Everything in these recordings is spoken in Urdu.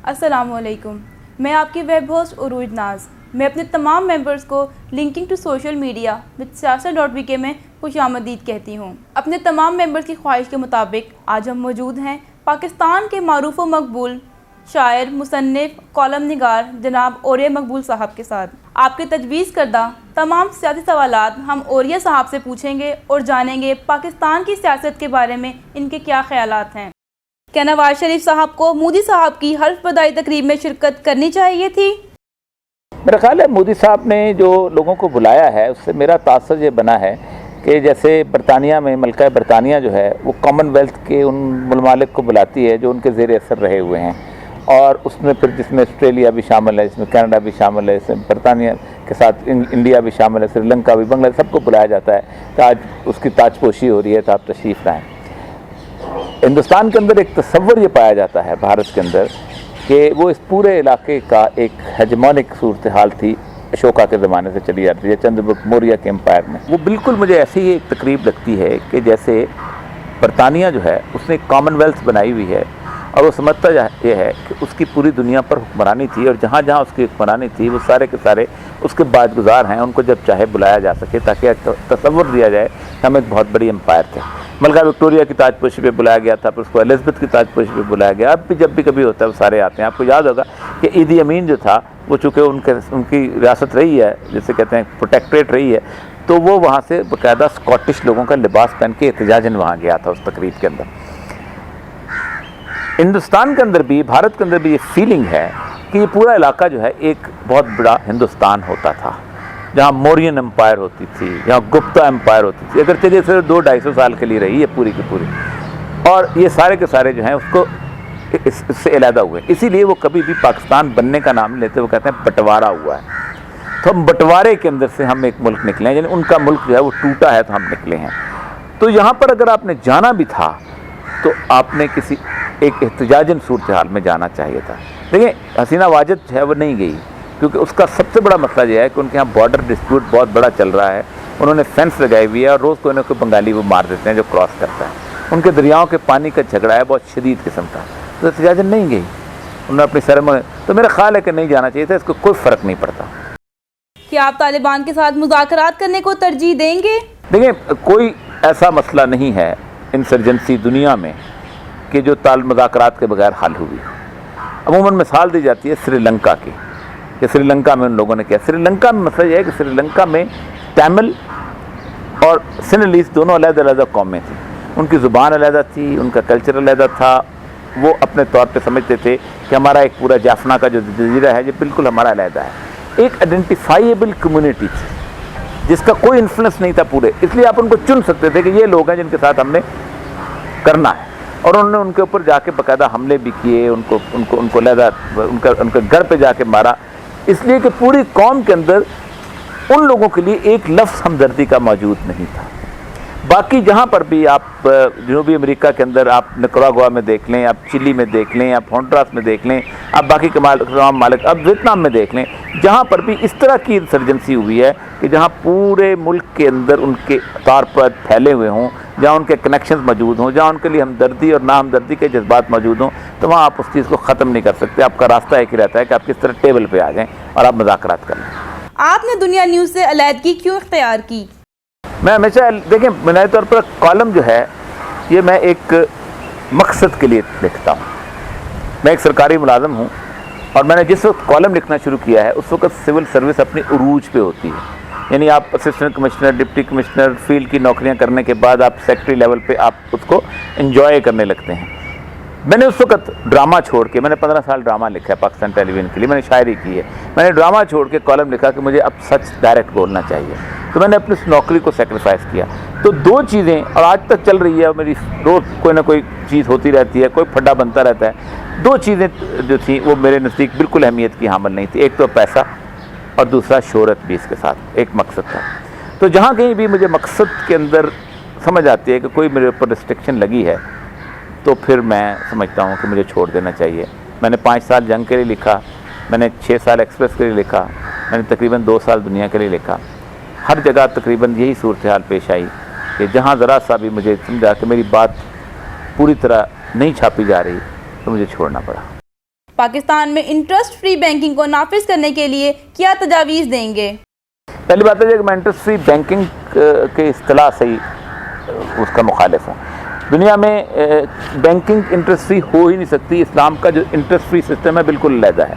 السلام علیکم، میں آپ کی ویب ہوسٹ عروج ناز۔ میں اپنے تمام ممبرز کو linking to social media with سیاست.vk میں خوش آمدید کہتی ہوں۔ اپنے تمام ممبرز کی خواہش کے مطابق آج ہم موجود ہیں پاکستان کے معروف و مقبول شاعر، مصنف، کالم نگار جناب اوریہ مقبول صاحب کے ساتھ۔ آپ کے تجویز کردہ تمام سیاسی سوالات ہم اوریہ صاحب سے پوچھیں گے اور جانیں گے پاکستان کی سیاست کے بارے میں ان کے کیا خیالات ہیں۔ کیا نواز شریف صاحب کو مودی صاحب کی حلف بدائی تقریب میں شرکت کرنی چاہیے تھی؟ میرا خیال ہے مودی صاحب نے جو لوگوں کو بلایا ہے اس سے میرا تاثر یہ بنا ہے کہ جیسے برطانیہ میں ملکہ برطانیہ جو ہے وہ کامن ویلتھ کے ان ممالک کو بلاتی ہے جو ان کے زیر اثر رہے ہوئے ہیں، اور اس میں پھر جس میں آسٹریلیا بھی شامل ہے، جس میں کینیڈا بھی شامل ہے، اس میں برطانیہ کے ساتھ انڈیا بھی شامل ہے، سری لنکا بھی، بنگلہ دیش، سب کو بلایا جاتا ہے کہ آج اس کی تاج پوشی ہو رہی ہے تو آپ تشریف لائیں۔ ہندوستان کے اندر ایک تصور یہ پایا جاتا ہے بھارت کے اندر کہ وہ اس پورے علاقے کا ایک ہیجمونک صورتحال تھی، اشوکا کے زمانے سے چلی جاتی ہے، چندر گپت موریہ کے امپائر میں۔ وہ بالکل مجھے ایسی ہی ایک تقریب لگتی ہے کہ جیسے برطانیہ جو ہے اس نے ایک کامن ویلتھ بنائی ہوئی ہے اور وہ سمجھتا یہ ہے کہ اس کی پوری دنیا پر حکمرانی تھی، اور جہاں جہاں اس کی حکمرانی تھی وہ سارے کے سارے اس کے باج گزار ہیں، ان کو جب چاہے بلایا جا سکے تاکہ تصور دیا جائے کہ ہم ایک بہت بڑی امپائر تھے۔ ملکہ وکٹوریہ کی تاج پوشی پہ بلایا گیا تھا، پھر اس کو الزبتھ کی تاج پوشی پہ بلایا گیا، اب بھی جب بھی کبھی ہوتا ہے وہ سارے آتے ہیں۔ آپ کو یاد ہوگا کہ عیدی امین جو تھا وہ چونکہ ان کی ریاست رہی ہے، جسے کہتے ہیں پروٹیکٹریٹ رہی ہے، تو وہ وہاں سے باقاعدہ اسکاٹش لوگوں کا لباس پہن کے احتجاجاً وہاں گیا تھا اس تقریب کے اندر۔ ہندوستان کے اندر بھی، بھارت کے اندر بھی یہ فیلنگ ہے کہ یہ پورا علاقہ جو ہے ایک بہت بڑا ہندوستان ہوتا تھا، جہاں مورین امپائر ہوتی تھی، جہاں گپتا امپائر ہوتی تھی، اگر چلیے صرف 200-250 سال کے لیے رہی ہے پوری کی پوری، اور یہ سارے کے سارے جو ہیں اس کو اس سے علیحدہ ہوئے، اسی لیے وہ کبھی بھی پاکستان بننے کا نام نہیں لیتے، وہ کہتے ہیں بٹوارا ہوا ہے۔ تو ہم بٹوارے کے اندر سے ہم ایک ملک نکلے ہیں، یعنی ان کا ملک جو ہے وہ ٹوٹا ہے تو ہم نکلے ہیں۔ تو یہاں پر اگر آپ نے جانا بھی تھا تو آپ نے کسی ایک احتجاجن صورتحال میں جانا چاہیے تھا۔ دیکھیں حسینہ واجد جو ہے وہ نہیں گئی، کیونکہ اس کا سب سے بڑا مسئلہ یہ ہے کہ ان کے یہاں بارڈر ڈسپیوٹ بہت بڑا چل رہا ہے، انہوں نے فینس لگائی ہوئی ہے اور روز کوئی نہ کوئی بنگالی وہ مار دیتے ہیں جو کراس کرتا ہے، ان کے دریاؤں کے پانی کا جھگڑا ہے بہت شدید قسم کا، تو احتجاجن نہیں گئی، انہوں نے اپنی سرمایہ، تو میرا خیال ہے کہ نہیں جانا چاہیے تھا، اس کو کوئی فرق نہیں پڑتا۔ کیا آپ طالبان کے ساتھ مذاکرات کرنے کو ترجیح دیں گے؟ دیکھیں کوئی ایسا مسئلہ نہیں ہے انسرجنسی دنیا میں کہ جو مذاکرات کے بغیر حل ہوئی۔ عموماً مثال دی جاتی ہے سری لنکا کی، کہ سری لنکا میں ان لوگوں نے کیا، سری لنکا میں مسئلہ یہ ہے کہ سری لنکا میں تامل اور سنہلیز دونوں علیحدہ علیحدہ قومیں تھیں، ان کی زبان علیحدہ تھی، ان کا کلچر علیحدہ تھا، وہ اپنے طور پہ سمجھتے تھے کہ ہمارا ایک پورا جافنا کا جو جزیرہ ہے یہ بالکل ہمارا علیحدہ ہے، ایک آئیڈینٹیفائیبل کمیونٹی تھی جس کا کوئی انفلوئنس نہیں تھا پورے، اس لیے آپ ان کو چن سکتے تھے کہ یہ لوگ ہیں جن کے ساتھ ہم نے کرنا ہے، اور انہوں نے ان کے اوپر جا کے باقاعدہ حملے بھی کیے، ان کو علیحدہ ان کے گھر پہ جا کے مارا، اس لیے کہ پوری قوم کے اندر ان لوگوں کے لیے ایک لفظ ہمدردی کا موجود نہیں تھا۔ باقی جہاں پر بھی آپ جنوبی امریکہ کے اندر آپ نکراگوا میں دیکھ لیں، آپ چلی میں دیکھ لیں، آپ ہونڈراس میں دیکھ لیں، آپ باقی تمام ممالک، آپ ویتنام میں دیکھ لیں، جہاں پر بھی اس طرح کی انسرجنسی ہوئی ہے کہ جہاں پورے ملک کے اندر ان کے طور پر پھیلے ہوئے ہوں، جہاں ان کے کنیکشنز موجود ہوں، جہاں ان کے لیے ہمدردی اور ناہمدردی کے جذبات موجود ہوں، تو وہاں آپ اس چیز کو ختم نہیں کر سکتے۔ آپ کا راستہ ایک ہی رہتا ہے کہ آپ کس طرح ٹیبل پہ آ جائیں اور آپ مذاکرات کر لیں۔ آپ نے دنیا نیوز سے علیحدگی کیوں اختیار کی؟ میں ہمیشہ دیکھیں بنیادی طور پر کالم جو ہے یہ میں ایک مقصد کے لیے لکھتا ہوں۔ میں ایک سرکاری ملازم ہوں، اور میں نے جس وقت کالم لکھنا شروع کیا ہے اس وقت سول سروس اپنی عروج پہ ہوتی ہے، یعنی آپ assistant commissioner, deputy commissioner, field کی نوکریاں کرنے کے بعد آپ سیکٹری لیول پہ آپ اس کو انجوائے کرنے لگتے ہیں۔ میں نے اس وقت ڈرامہ چھوڑ کے، میں نے 15 سال ڈرامہ لکھا ہے پاکستان ٹیلی ویژن کے لیے، میں نے شاعری کی ہے، میں نے ڈرامہ چھوڑ کے کالم لکھا کہ مجھے اب سچ ڈائریکٹ بولنا چاہیے، تو میں نے اپنی اس نوکری کو سیکریفائس کیا۔ تو دو چیزیں، اور آج تک چل رہی ہے، میری روز کوئی نہ کوئی چیز ہوتی رہتی ہے، کوئی پھڈا بنتا رہتا ہے، دو چیزیں جو تھیں وہ میرے نزدیک بالکل اہمیت کی حامل نہیں تھی، ایک تو پیسہ اور دوسرا شہرت بھی، اس کے ساتھ ایک مقصد تھا۔ تو جہاں کہیں بھی مجھے مقصد کے اندر سمجھ آتی ہے کہ کوئی میرے اوپر ریسٹرکشن لگی ہے تو پھر میں سمجھتا ہوں کہ مجھے چھوڑ دینا چاہیے۔ میں نے 5 سال جنگ کے لیے لکھا، میں نے 6 سال ایکسپریس کے لیے لکھا، میں نے تقریباً 2 سال دنیا کے لیے لکھا، ہر جگہ تقریباً یہی صورتحال پیش آئی کہ جہاں ذرا سا بھی مجھے سمجھا کہ میری بات پوری طرح نہیں چھاپی جا رہی تو مجھے چھوڑنا پڑا۔ پاکستان میں انٹرسٹ فری بینکنگ کو نافذ کرنے کے لیے کیا تجاویز دیں گے؟ پہلی بات ہے کہ میں انٹرسٹ فری بینکنگ کے اصطلاح سے ہی اس کا مخالف ہوں. دنیا میں بینکنگ انٹرسٹ فری ہو ہی نہیں سکتی. اسلام کا جو انٹرسٹ فری سسٹم ہے بالکل علیحدہ ہے.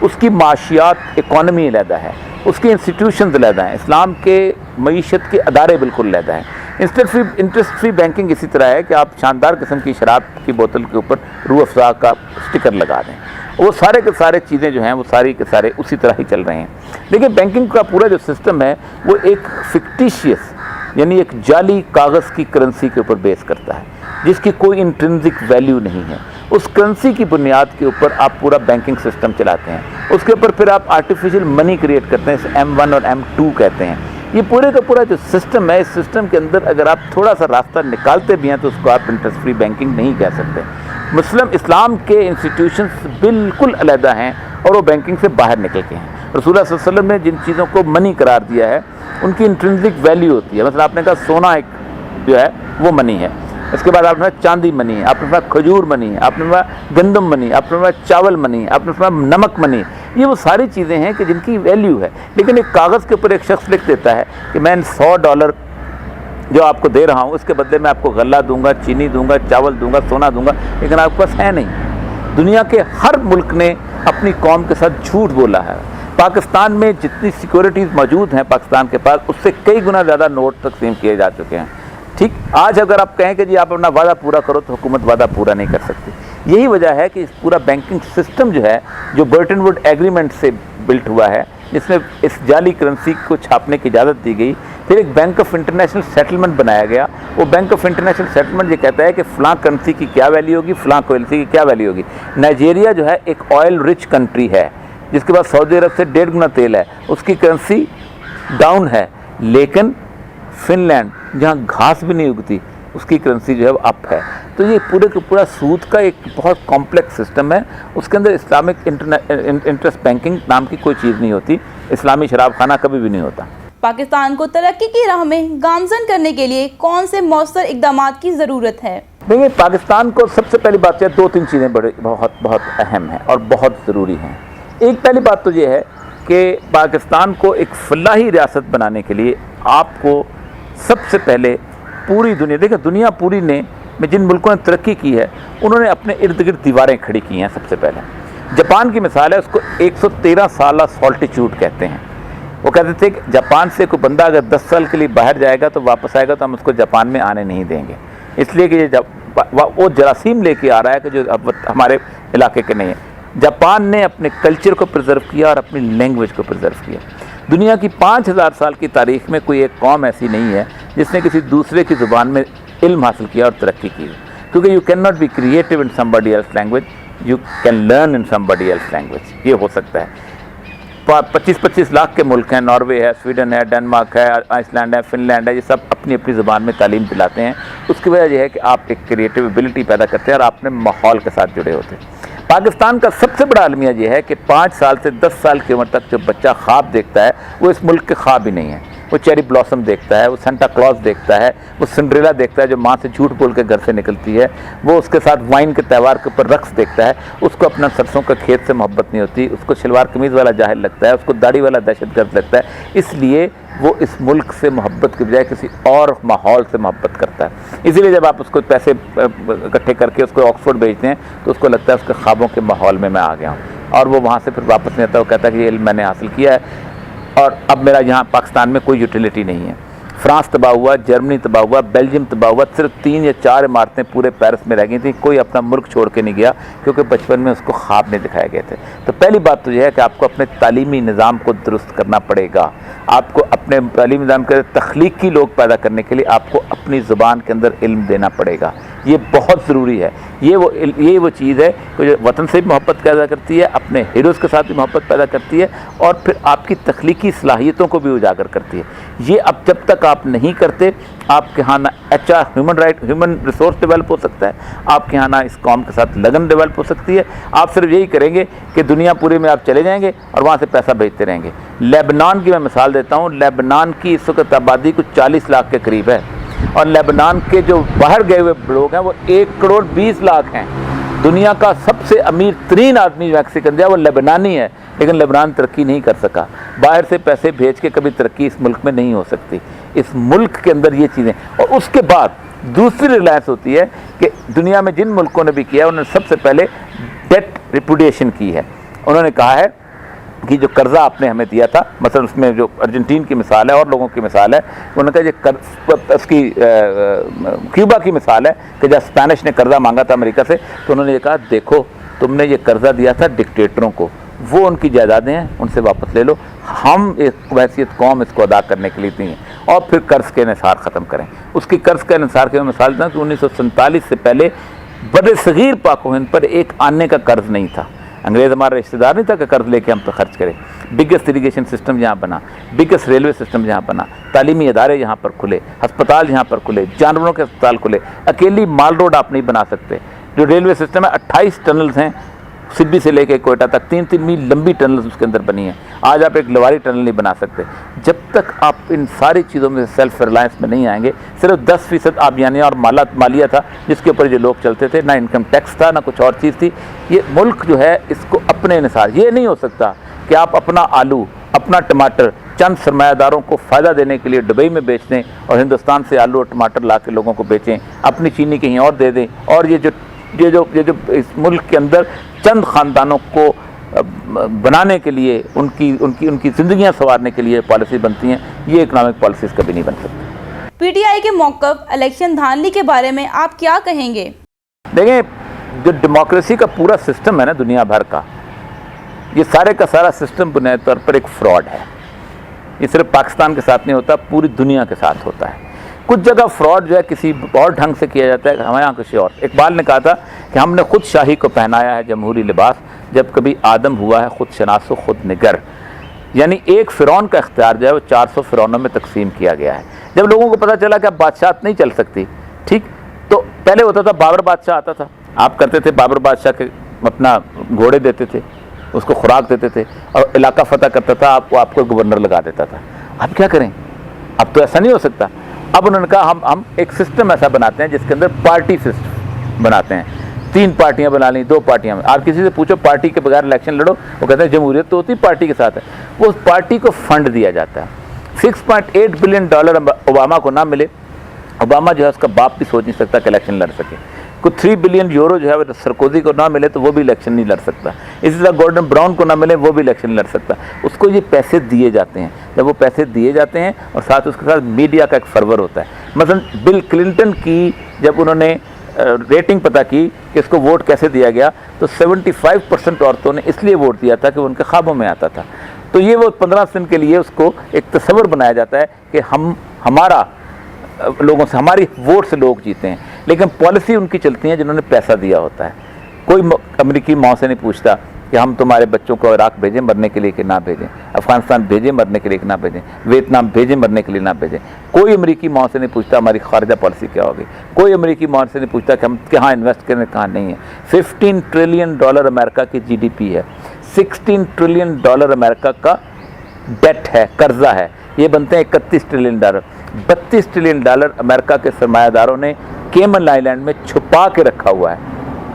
اس کی معاشیات اکانومی علیحدہ ہے, اس کی انسٹیٹیوشنز علیحدہ ہیں. اسلام کے معیشت کے ادارے بالکل علیحدہ ہیں. انٹرسٹ فری بینکنگ اسی طرح ہے کہ آپ شاندار قسم کی شراب کی بوتل کے اوپر روح افزا کا اسٹکر لگا دیں. وہ سارے کے سارے چیزیں جو ہیں وہ ساری کے سارے اسی طرح ہی چل رہے ہیں. لیکن بینکنگ کا پورا جو سسٹم ہے وہ ایک فکٹیشیس یعنی ایک جعلی کاغذ کی کرنسی کے اوپر بیس کرتا ہے جس کی کوئی انٹرنزک ویلیو نہیں ہے. اس کرنسی کی بنیاد کے اوپر آپ پورا بینکنگ سسٹم چلاتے ہیں. اس کے اوپر پھر آپ آرٹیفیشیل منی کریٹ کرتے ہیں, اسے M1 اور M2 کہتے ہیں. یہ پورے کا پورا جو سسٹم ہے, اس سسٹم کے اندر اگر آپ تھوڑا سا راستہ نکالتے بھی ہیں تو اس کو آپ انٹرسٹ فری بینکنگ نہیں کہہ سکتے. اسلام کے انسٹیٹیوشنز بالکل علیحدہ ہیں اور وہ بینکنگ سے باہر نکل کے ہیں. رسول اللہ صلی اللہ علیہ وسلم نے جن چیزوں کو منی قرار دیا ہے ان کی انٹرنزک ویلیو ہوتی ہے. مثلا آپ نے کہا سونا ایک جو ہے وہ منی ہے, اس کے بعد آپ نے کہا چاندی منی ہے, آپ نے کہا کھجور منی ہے, آپ نے کہا گندم منی, آپ نے کہا چاول منی, آپ نے کہا نمک منی. یہ وہ ساری چیزیں ہیں کہ جن کی ویلیو ہے. لیکن ایک کاغذ کے اوپر ایک شخص لکھ دیتا ہے کہ میں $100 جو آپ کو دے رہا ہوں اس کے بدلے میں آپ کو غلہ دوں گا, چینی دوں گا, چاول دوں گا, سونا دوں گا, لیکن آپ کے پاس ہے نہیں. دنیا کے ہر ملک نے اپنی قوم کے ساتھ جھوٹ بولا ہے. پاکستان میں جتنی سیکورٹیز موجود ہیں پاکستان کے پاس, اس سے کئی گنا زیادہ نوٹ تقسیم کیے جا چکے ہیں. ٹھیک, آج اگر آپ کہیں کہ جی آپ اپنا وعدہ پورا کرو تو حکومت وعدہ پورا نہیں کر سکتی. یہی وجہ ہے کہ اس پورا بینکنگ سسٹم جو ہے جو برٹن ووڈ ایگریمنٹ سے بلٹ ہوا ہے, جس میں اس جعلی کرنسی کو چھاپنے کی اجازت دی گئی, پھر ایک بینک آف انٹرنیشنل سیٹلمنٹ بنایا گیا. وہ بینک آف انٹرنیشنل سیٹلمنٹ یہ کہتا ہے کہ فلاں کرنسی کی کیا ویلیو ہوگی, فلاں کرنسی کی کیا ویلیو ہوگی. نائجیریا جو ہے ایک آئل رچ کنٹری ہے جس کے پاس سعودی عرب سے 1.5 گنا تیل ہے, اس کی کرنسی ڈاؤن ہے. لیکن فن لینڈ جہاں گھاس بھی نہیں اگتی اس کی کرنسی جو ہے وہ اپ ہے. تو یہ پورے کا پورا سود کا ایک بہت کمپلیکس سسٹم ہے. اس کے اندر اسلامک انٹرسٹ بینکنگ نام کی کوئی چیز نہیں ہوتی. اسلامی شراب خانہ کبھی بھی نہیں ہوتا. پاکستان کو ترقی کی راہ میں گامزن کرنے کے لیے کون سے مؤثر اقدامات کی ضرورت ہے؟ دیکھیے, پاکستان کو سب سے پہلی بات 2-3 چیزیں بہت اہم ہیں اور بہت ضروری ہیں. ایک پہلی بات تو یہ ہے کہ پاکستان کو ایک فلاحی ریاست بنانے کے لیے آپ کو سب سے پہلے پوری دنیا, دیکھیں دنیا پوری نے میں جن ملکوں نے ترقی کی ہے انہوں نے اپنے ارد گرد دیواریں کھڑی کی ہیں. سب سے پہلے جاپان کی مثال ہے, اس کو 113 سالہ سالٹیچیوڈ کہتے ہیں. وہ کہتے تھے کہ جاپان سے کوئی بندہ اگر 10 سال کے لیے باہر جائے گا تو واپس آئے گا تو ہم اس کو جاپان میں آنے نہیں دیں گے, اس لیے کہ یہ وہ جراثیم لے کے آ رہا ہے کہ جو ہمارے علاقے کے نہیں ہے. جاپان نے اپنے کلچر کو پرزرو کیا اور اپنی لینگویج کو پرزرو کیا. دنیا کی 5000 سال کی تاریخ میں کوئی ایک قوم ایسی نہیں ہے جس نے کسی دوسرے کی زبان میں علم حاصل کیا اور ترقی کی, کیونکہ you can not be creative in somebody else language, you can learn in somebody else language. یہ ہو سکتا ہے. 25 لاکھ کے ملک ہیں, ناروے ہے, سویڈن ہے, ڈنمارک ہے, آئس لینڈ ہے, فن لینڈ ہے, یہ سب اپنی اپنی زبان میں تعلیم دلاتے ہیں. اس کی وجہ یہ ہے کہ آپ ایک کریٹیو ایبلٹی پیدا کرتے ہیں اور آپ اپنے ماحول کے ساتھ جڑے ہوتے ہیں. پاکستان کا سب سے بڑا المیہ یہ ہے کہ 5 سال سے 10 سال کی عمر تک جو بچہ خواب دیکھتا ہے وہ اس ملک کے خواب ہی نہیں ہے. وہ چیری بلاسم دیکھتا ہے, وہ سینٹا کلاز دیکھتا ہے, وہ سنڈریلا دیکھتا ہے جو ماں سے جھوٹ بول کے گھر سے نکلتی ہے, وہ اس کے ساتھ وائن کے تہوار کے اوپر رقص دیکھتا ہے. اس کو اپنا سرسوں کا کھیت سے محبت نہیں ہوتی, اس کو شلوار قمیض والا جاہل لگتا ہے, اس کو داڑھی والا دہشت گرد لگتا ہے. اس لیے وہ اس ملک سے محبت کے بجائے کسی اور ماحول سے محبت کرتا ہے. اسی لیے جب آپ اس کو پیسے اکٹھے کر کے اس کو آکسفورڈ بھیجتے ہیں تو اس کو لگتا ہے اس کے خوابوں کے ماحول میں آ گیا ہوں, اور وہ وہاں سے پھر واپس نہیں آتا. وہ کہتا ہے کہ یہ علم میں نے حاصل کیا ہے اور اب میرا یہاں پاکستان میں کوئی یوٹیلیٹی نہیں ہے. فرانس تباہ ہوا, جرمنی تباہ ہوا, بیلجیم تباہ ہوا, صرف 3 یا 4 عمارتیں پورے پیرس میں رہ گئی تھیں. کوئی اپنا ملک چھوڑ کے نہیں گیا کیونکہ بچپن میں اس کو خواب نہیں دکھائے گئے تھے. تو پہلی بات تو یہ ہے کہ آپ کو اپنے تعلیمی نظام کو درست کرنا پڑے گا. آپ کو اپنے تعلیمی نظام کے تخلیقی لوگ پیدا کرنے کے لیے آپ کو اپنی زبان کے اندر علم دینا پڑے گا. یہ بہت ضروری ہے. یہ وہ چیز ہے کہ جو وطن سے بھی محبت پیدا کرتی ہے, اپنے ہیروز کے ساتھ بھی محبت پیدا کرتی ہے, اور پھر آپ کی تخلیقی صلاحیتوں کو بھی اجاگر کرتی ہے. یہ اب جب تک آپ نہیں کرتے, آپ کے ہاں نہ ہیومن ریسورس ڈیولپ ہو سکتا ہے, آپ کے ہاں نہ اس قوم کے ساتھ لگن ڈیولپ ہو سکتی ہے. آپ صرف یہی کریں گے کہ دنیا پورے میں آپ چلے جائیں گے اور وہاں سے پیسہ بھیجتے رہیں گے. لیبنان کی میں مثال دیتا ہوں. لیبنان کی اس وقت آبادی کچھ 40 لاکھ کے قریب ہے, اور لیبنان کے جو باہر گئے ہوئے لوگ ہیں وہ 1 کروڑ 20 لاکھ ہیں. دنیا کا سب سے امیر ترین آدمی میکسیکن جو ہے وہ لبنانی ہے، لیکن لبنان ترقی نہیں کر سکا. باہر سے پیسے بھیج کے کبھی ترقی اس ملک میں نہیں ہو سکتی. اس ملک کے اندر یہ چیزیں. اور اس کے بعد دوسری ریلائنس ہوتی ہے کہ دنیا میں جن ملکوں نے بھی کیا انہوں نے سب سے پہلے ڈیٹ ریپوڈیشن کی ہے. انہوں نے کہا ہے کہ جو قرضہ آپ نے ہمیں دیا تھا، مثلا اس میں جو ارجنٹین کی مثال ہے اور لوگوں کی مثال ہے، انہوں نے کہا یہ اس کی کیوبا کی مثال ہے کہ جب اسپینش نے قرضہ مانگا تھا امریکہ سے تو انہوں نے یہ کہا دیکھو تم نے یہ قرضہ دیا تھا ڈکٹیٹروں کو، وہ ان کی جائیدادیں ہیں ان سے واپس لے لو، ہم ایک حیثیت قوم اس کو ادا کرنے کے لیے دی ہیں، اور پھر قرض کے انحصار ختم کریں. اس کی قرض کے انحصار کی میں مثال دوں کہ 1947 سے پہلے بر صغیر پاک و ہند پر ایک آنے کا قرض نہیں تھا. انگریز ہمارا رشتہ دار نہیں تھا کہ قرض لے کے ہم تو خرچ کریں. بگیسٹ اریگیشن سسٹم یہاں بنا، بگیسٹ ریلوے سسٹم یہاں بنا، تعلیمی ادارے یہاں پر کھلے، ہسپتال یہاں پر کھلے، جانوروں کے ہسپتال کھلے. اکیلی مال روڈ آپ نہیں بنا سکتے. جو ریلوے سسٹم ہے 28 ٹنلز ہیں سدھی سے لے کے کوئٹہ تک، 3 میل لمبی ٹنلز اس کے اندر بنی ہیں. آج آپ ایک لواری ٹنل نہیں بنا سکتے. جب تک آپ ان ساری چیزوں میں سیلف ریلائنس میں نہیں آئیں گے، صرف 10% آبیانیہ اور مالیہ تھا جس کے اوپر جو لوگ چلتے تھے، نہ انکم ٹیکس تھا نہ کچھ اور چیز تھی. یہ ملک جو ہے اس کو اپنے انحصار، یہ نہیں ہو سکتا کہ آپ اپنا آلو اپنا ٹماٹر چند سرمایہ داروں کو فائدہ دینے کے لیے دبئی میں بیچ دیں اور ہندوستان سے آلو اور ٹماٹر لا کے لوگوں کو بیچیں، اپنی چینی کہیں اور دے دیں، اور یہ جو اس ملک کے اندر چند خاندانوں کو بنانے کے لیے ان کی زندگیاں سنوارنے کے لیے پالیسی بنتی ہیں. یہ اکنامک پالیسیز کبھی نہیں بن سکتی. پی ٹی آئی کے موقف الیکشن دھاندلی کے بارے میں آپ کیا کہیں گے؟ دیکھیں، جو ڈیموکریسی کا پورا سسٹم ہے نا دنیا بھر کا، یہ سارے کا سارا سسٹم بنیادی طور پر ایک فراڈ ہے. یہ صرف پاکستان کے ساتھ نہیں ہوتا، پوری دنیا کے ساتھ ہوتا ہے. کچھ جگہ فراڈ جو ہے کسی اور ڈھنگ سے کیا جاتا ہے، ہمارے یہاں کسی اور. اقبال نے کہا تھا کہ ہم نے خود شاہی کو پہنایا ہے جمہوری لباس، جب کبھی آدم ہوا ہے خود شناس و خود نگر. یعنی ایک فرعون کا اختیار جو ہے وہ 400 فرعونوں میں تقسیم کیا گیا ہے. جب لوگوں کو پتہ چلا کہ اب بادشاہت نہیں چل سکتی، ٹھیک، تو پہلے ہوتا تھا بابر بادشاہ آتا تھا، آپ کرتے تھے بابر بادشاہ کے اپنا گھوڑے دیتے تھے، اس کو خوراک دیتے تھے، اور علاقہ فتح کرتا تھا، آپ کو گورنر لگا دیتا تھا. اب کیا کریں؟ اب تو ایسا نہیں ہو سکتا. اب انہوں نے کہا ہم ایک سسٹم ایسا بناتے ہیں جس کے اندر پارٹی سسٹم بناتے ہیں. 3 پارٹیاں بنا لیں، 2 پارٹیاں. آپ کسی سے پوچھو پارٹی کے بغیر الیکشن لڑو، وہ کہتے ہیں جمہوریت تو ہوتی پارٹی کے ساتھ ہے. وہ اس پارٹی کو فنڈ دیا جاتا ہے. $6.8 بلین اوباما کو نہ ملے، اوباما جو ہے اس کا باپ بھی سوچ نہیں سکتا کہ الیکشن لڑ سکے. کوئی 3 بلین یورو جو ہے سرکوزی کو نہ ملے تو وہ بھی الیکشن نہیں لڑ سکتا. اسی طرح گورڈن براؤن کو نہ ملے وہ بھی الیکشن لڑ سکتا. اس کو یہ پیسے دیے جاتے ہیں. جب وہ پیسے دیے جاتے ہیں اور ساتھ اس کے ساتھ میڈیا کا ایک فرور ہوتا ہے. مثلا بل کلنٹن کی جب انہوں نے ریٹنگ پتہ کی کہ اس کو ووٹ کیسے دیا گیا تو 75% عورتوں نے اس لیے ووٹ دیا تھا کہ وہ ان کے خوابوں میں آتا تھا. تو یہ وہ 15 دن کے لیے اس کو ایک تصور بنایا جاتا ہے کہ ہمارا لوگوں سے، ہماری ووٹ سے لوگ جیتے ہیں. لیکن پالیسی ان کی چلتی ہیں جنہوں نے پیسہ دیا ہوتا ہے. کوئی امریکی ماں سے نہیں پوچھتا کہ ہم تمہارے بچوں کو عراق بھیجیں مرنے کے لیے کہ نہ بھیجیں، افغانستان بھیجیں مرنے کے لیے کہ نہ بھیجیں، ویتنام بھیجیں مرنے کے لیے نہ بھیجیں. کوئی امریکی ماں سے نہیں پوچھتا ہماری خارجہ پالیسی کیا ہوگی. کوئی امریکی ماں سے نہیں پوچھتا کہ ہم کہاں انویسٹ کریں کہاں نہیں ہے. $15 ٹریلین امریکہ کی GDP ہے. $16 ٹریلین امریکہ کا ڈیٹ ہے، قرضہ ہے. یہ بنتے ہیں $31 ٹریلین. $32 ٹریلین امریکہ کے سرمایہ داروں نے کیمن آئی لینڈ میں چھپا کے رکھا ہوا ہے.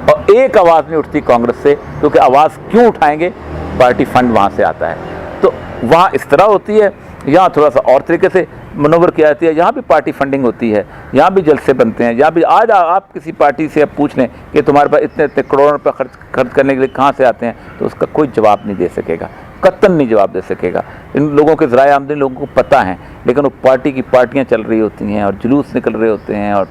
اور ایک آواز نہیں اٹھتی کانگریس سے، کیونکہ آواز کیوں اٹھائیں گے؟ پارٹی فنڈ وہاں سے آتا ہے. تو وہاں اس طرح ہوتی ہے، یہاں تھوڑا سا اور طریقے سے منور کیا جاتی ہے. یہاں بھی پارٹی فنڈنگ ہوتی ہے، یہاں بھی جلسے بنتے ہیں. یہاں بھی آج آپ کسی پارٹی سے پوچھ لیں کہ تمہارے پاس اتنے کروڑوں روپے خرچ کرنے کے لیے کہاں سے آتے ہیں، تو اس کا کوئی جواب نہیں دے سکے گا، قطعاً نہیں جواب دے سکے گا. ان لوگوں کے ذرائع آمدنی لوگوں کو پتہ ہیں، لیکن وہ پارٹی کی پارٹیاں چل رہی ہوتی ہیں اور جلوس نکل رہے ہوتے ہیں اور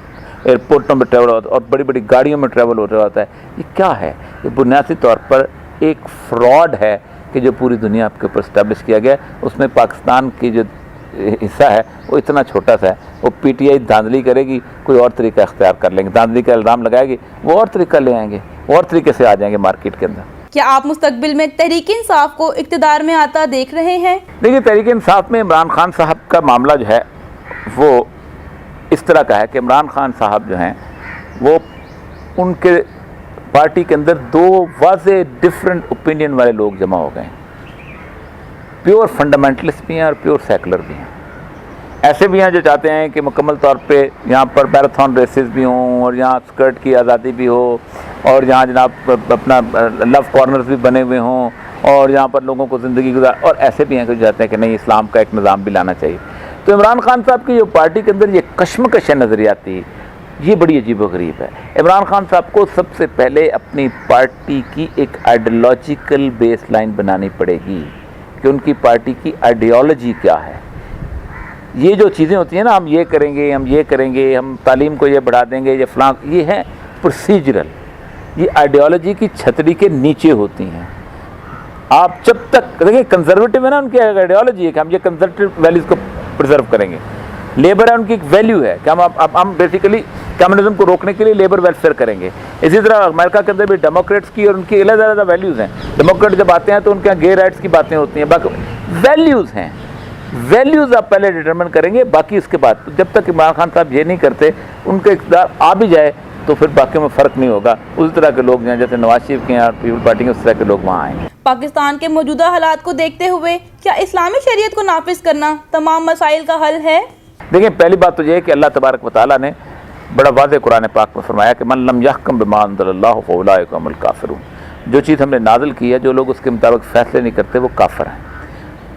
ایئرپورٹوں میں ٹریول ہوتا ہے اور بڑی بڑی گاڑیوں میں ٹریول ہو رہا ہوتا ہے. یہ کیا ہے؟ یہ بنیادی طور پر ایک فراڈ ہے کہ جو پوری دنیا کے اوپر اسٹیبلش کیا گیا ہے. اس میں پاکستان کی جو حصہ ہے وہ اتنا چھوٹا سا ہے. وہ PTI دھاندلی کرے گی، کوئی اور طریقہ اختیار کر لیں گے، دھاندلی کا الزام لگائے گی، وہ اور طریقہ لے آئیں گے، وہ اور طریقے سے آ جائیں گے مارکیٹ کے اندر. کیا آپ مستقبل میں تحریک انصاف کو اقتدار میں آتا دیکھ رہے ہیں؟ دیکھیے، تحریک انصاف میں عمران خان صاحب کا معاملہ جو ہے وہ اس طرح کا ہے کہ عمران خان صاحب جو ہیں وہ ان کے پارٹی کے اندر 2 واضح ڈفرینٹ اوپینین والے لوگ جمع ہو گئے ہیں. پیور فنڈامنٹلسٹ بھی ہیں اور پیور سیکولر بھی ہیں. ایسے بھی ہیں جو چاہتے ہیں کہ مکمل طور پہ یہاں پر میراتھن ریسز بھی ہوں اور یہاں اسکرٹ کی آزادی بھی ہو اور یہاں جناب اپنا لو کارنرز بھی بنے ہوئے ہوں اور یہاں پر لوگوں کو زندگی اور ایسے بھی ہیں کہ جو چاہتے ہیں کہ نہیں اسلام کا ایک نظام بھی لانا چاہیے. تو عمران خان صاحب کی جو پارٹی کے اندر یہ کشمکش نظریاتی یہ بڑی عجیب و غریب ہے. عمران خان صاحب کو سب سے پہلے اپنی پارٹی کی ایک آئیڈیالوجیکل بیس لائن بنانی پڑے گی کہ ان کی پارٹی کی آئیڈیالوجی کیا ہے. یہ جو چیزیں ہوتی ہیں نا ہم یہ کریں گے ہم یہ کریں گے ہم تعلیم کو یہ بڑھا دیں گے یہ فلاں یہ ہے پروسیجرل. یہ آئیڈیالوجی کی چھتری کے نیچے ہوتی ہیں. آپ جب تک دیکھیں کنزرویٹو ہے نا ان کی آئیڈیالوجی ہے کہ ہم یہ کنزرویٹو ویلیوز کو پرزرو کریں گے. لیبر ہے ان کی ایک ویلیو ہے کہ ہم بیسیکلی کمیونزم کو روکنے کے لیے لیبر ویلفیئر کریں گے. اسی طرح امریکہ کے اندر بھی ڈیموکریٹس کی اور ان کی علیحدہ علیحدہ ویلیوز ہیں. ڈیموکریٹ جب آتے ہیں تو ان کے یہاں گے رائٹس کی باتیں ہوتی ہیں. باقی ویلیوز ہیں. ویلیوز آپ پہلے ڈٹرمن کریں گے باقی اس کے بعد. جب تک عمران خان صاحب یہ نہیں کرتے ان کا اقتدار آ بھی جائے تو پھر باقیوں میں فرق نہیں ہوگا. اسی طرح کے لوگ ہیں جیسے نواز شریف کے ہیں اور پیپل پارٹی کے اس طرح کے لوگ وہاں آئیں گے. پاکستان کے موجودہ حالات کو دیکھتے ہوئے کیا اسلامی شریعت کو نافذ کرنا تمام مسائل کا حل ہے؟ دیکھیں پہلی بات تو یہ ہے کہ اللہ تبارک و تعالیٰ نے بڑا واضح قرآن پاک میں فرمایا کہ من لم یحکم بما انزل اللہ فاولئک هم الکافرون. جو چیز ہم نے نازل کی ہے جو لوگ اس کے مطابق فیصلے نہیں کرتے وہ کافر ہیں.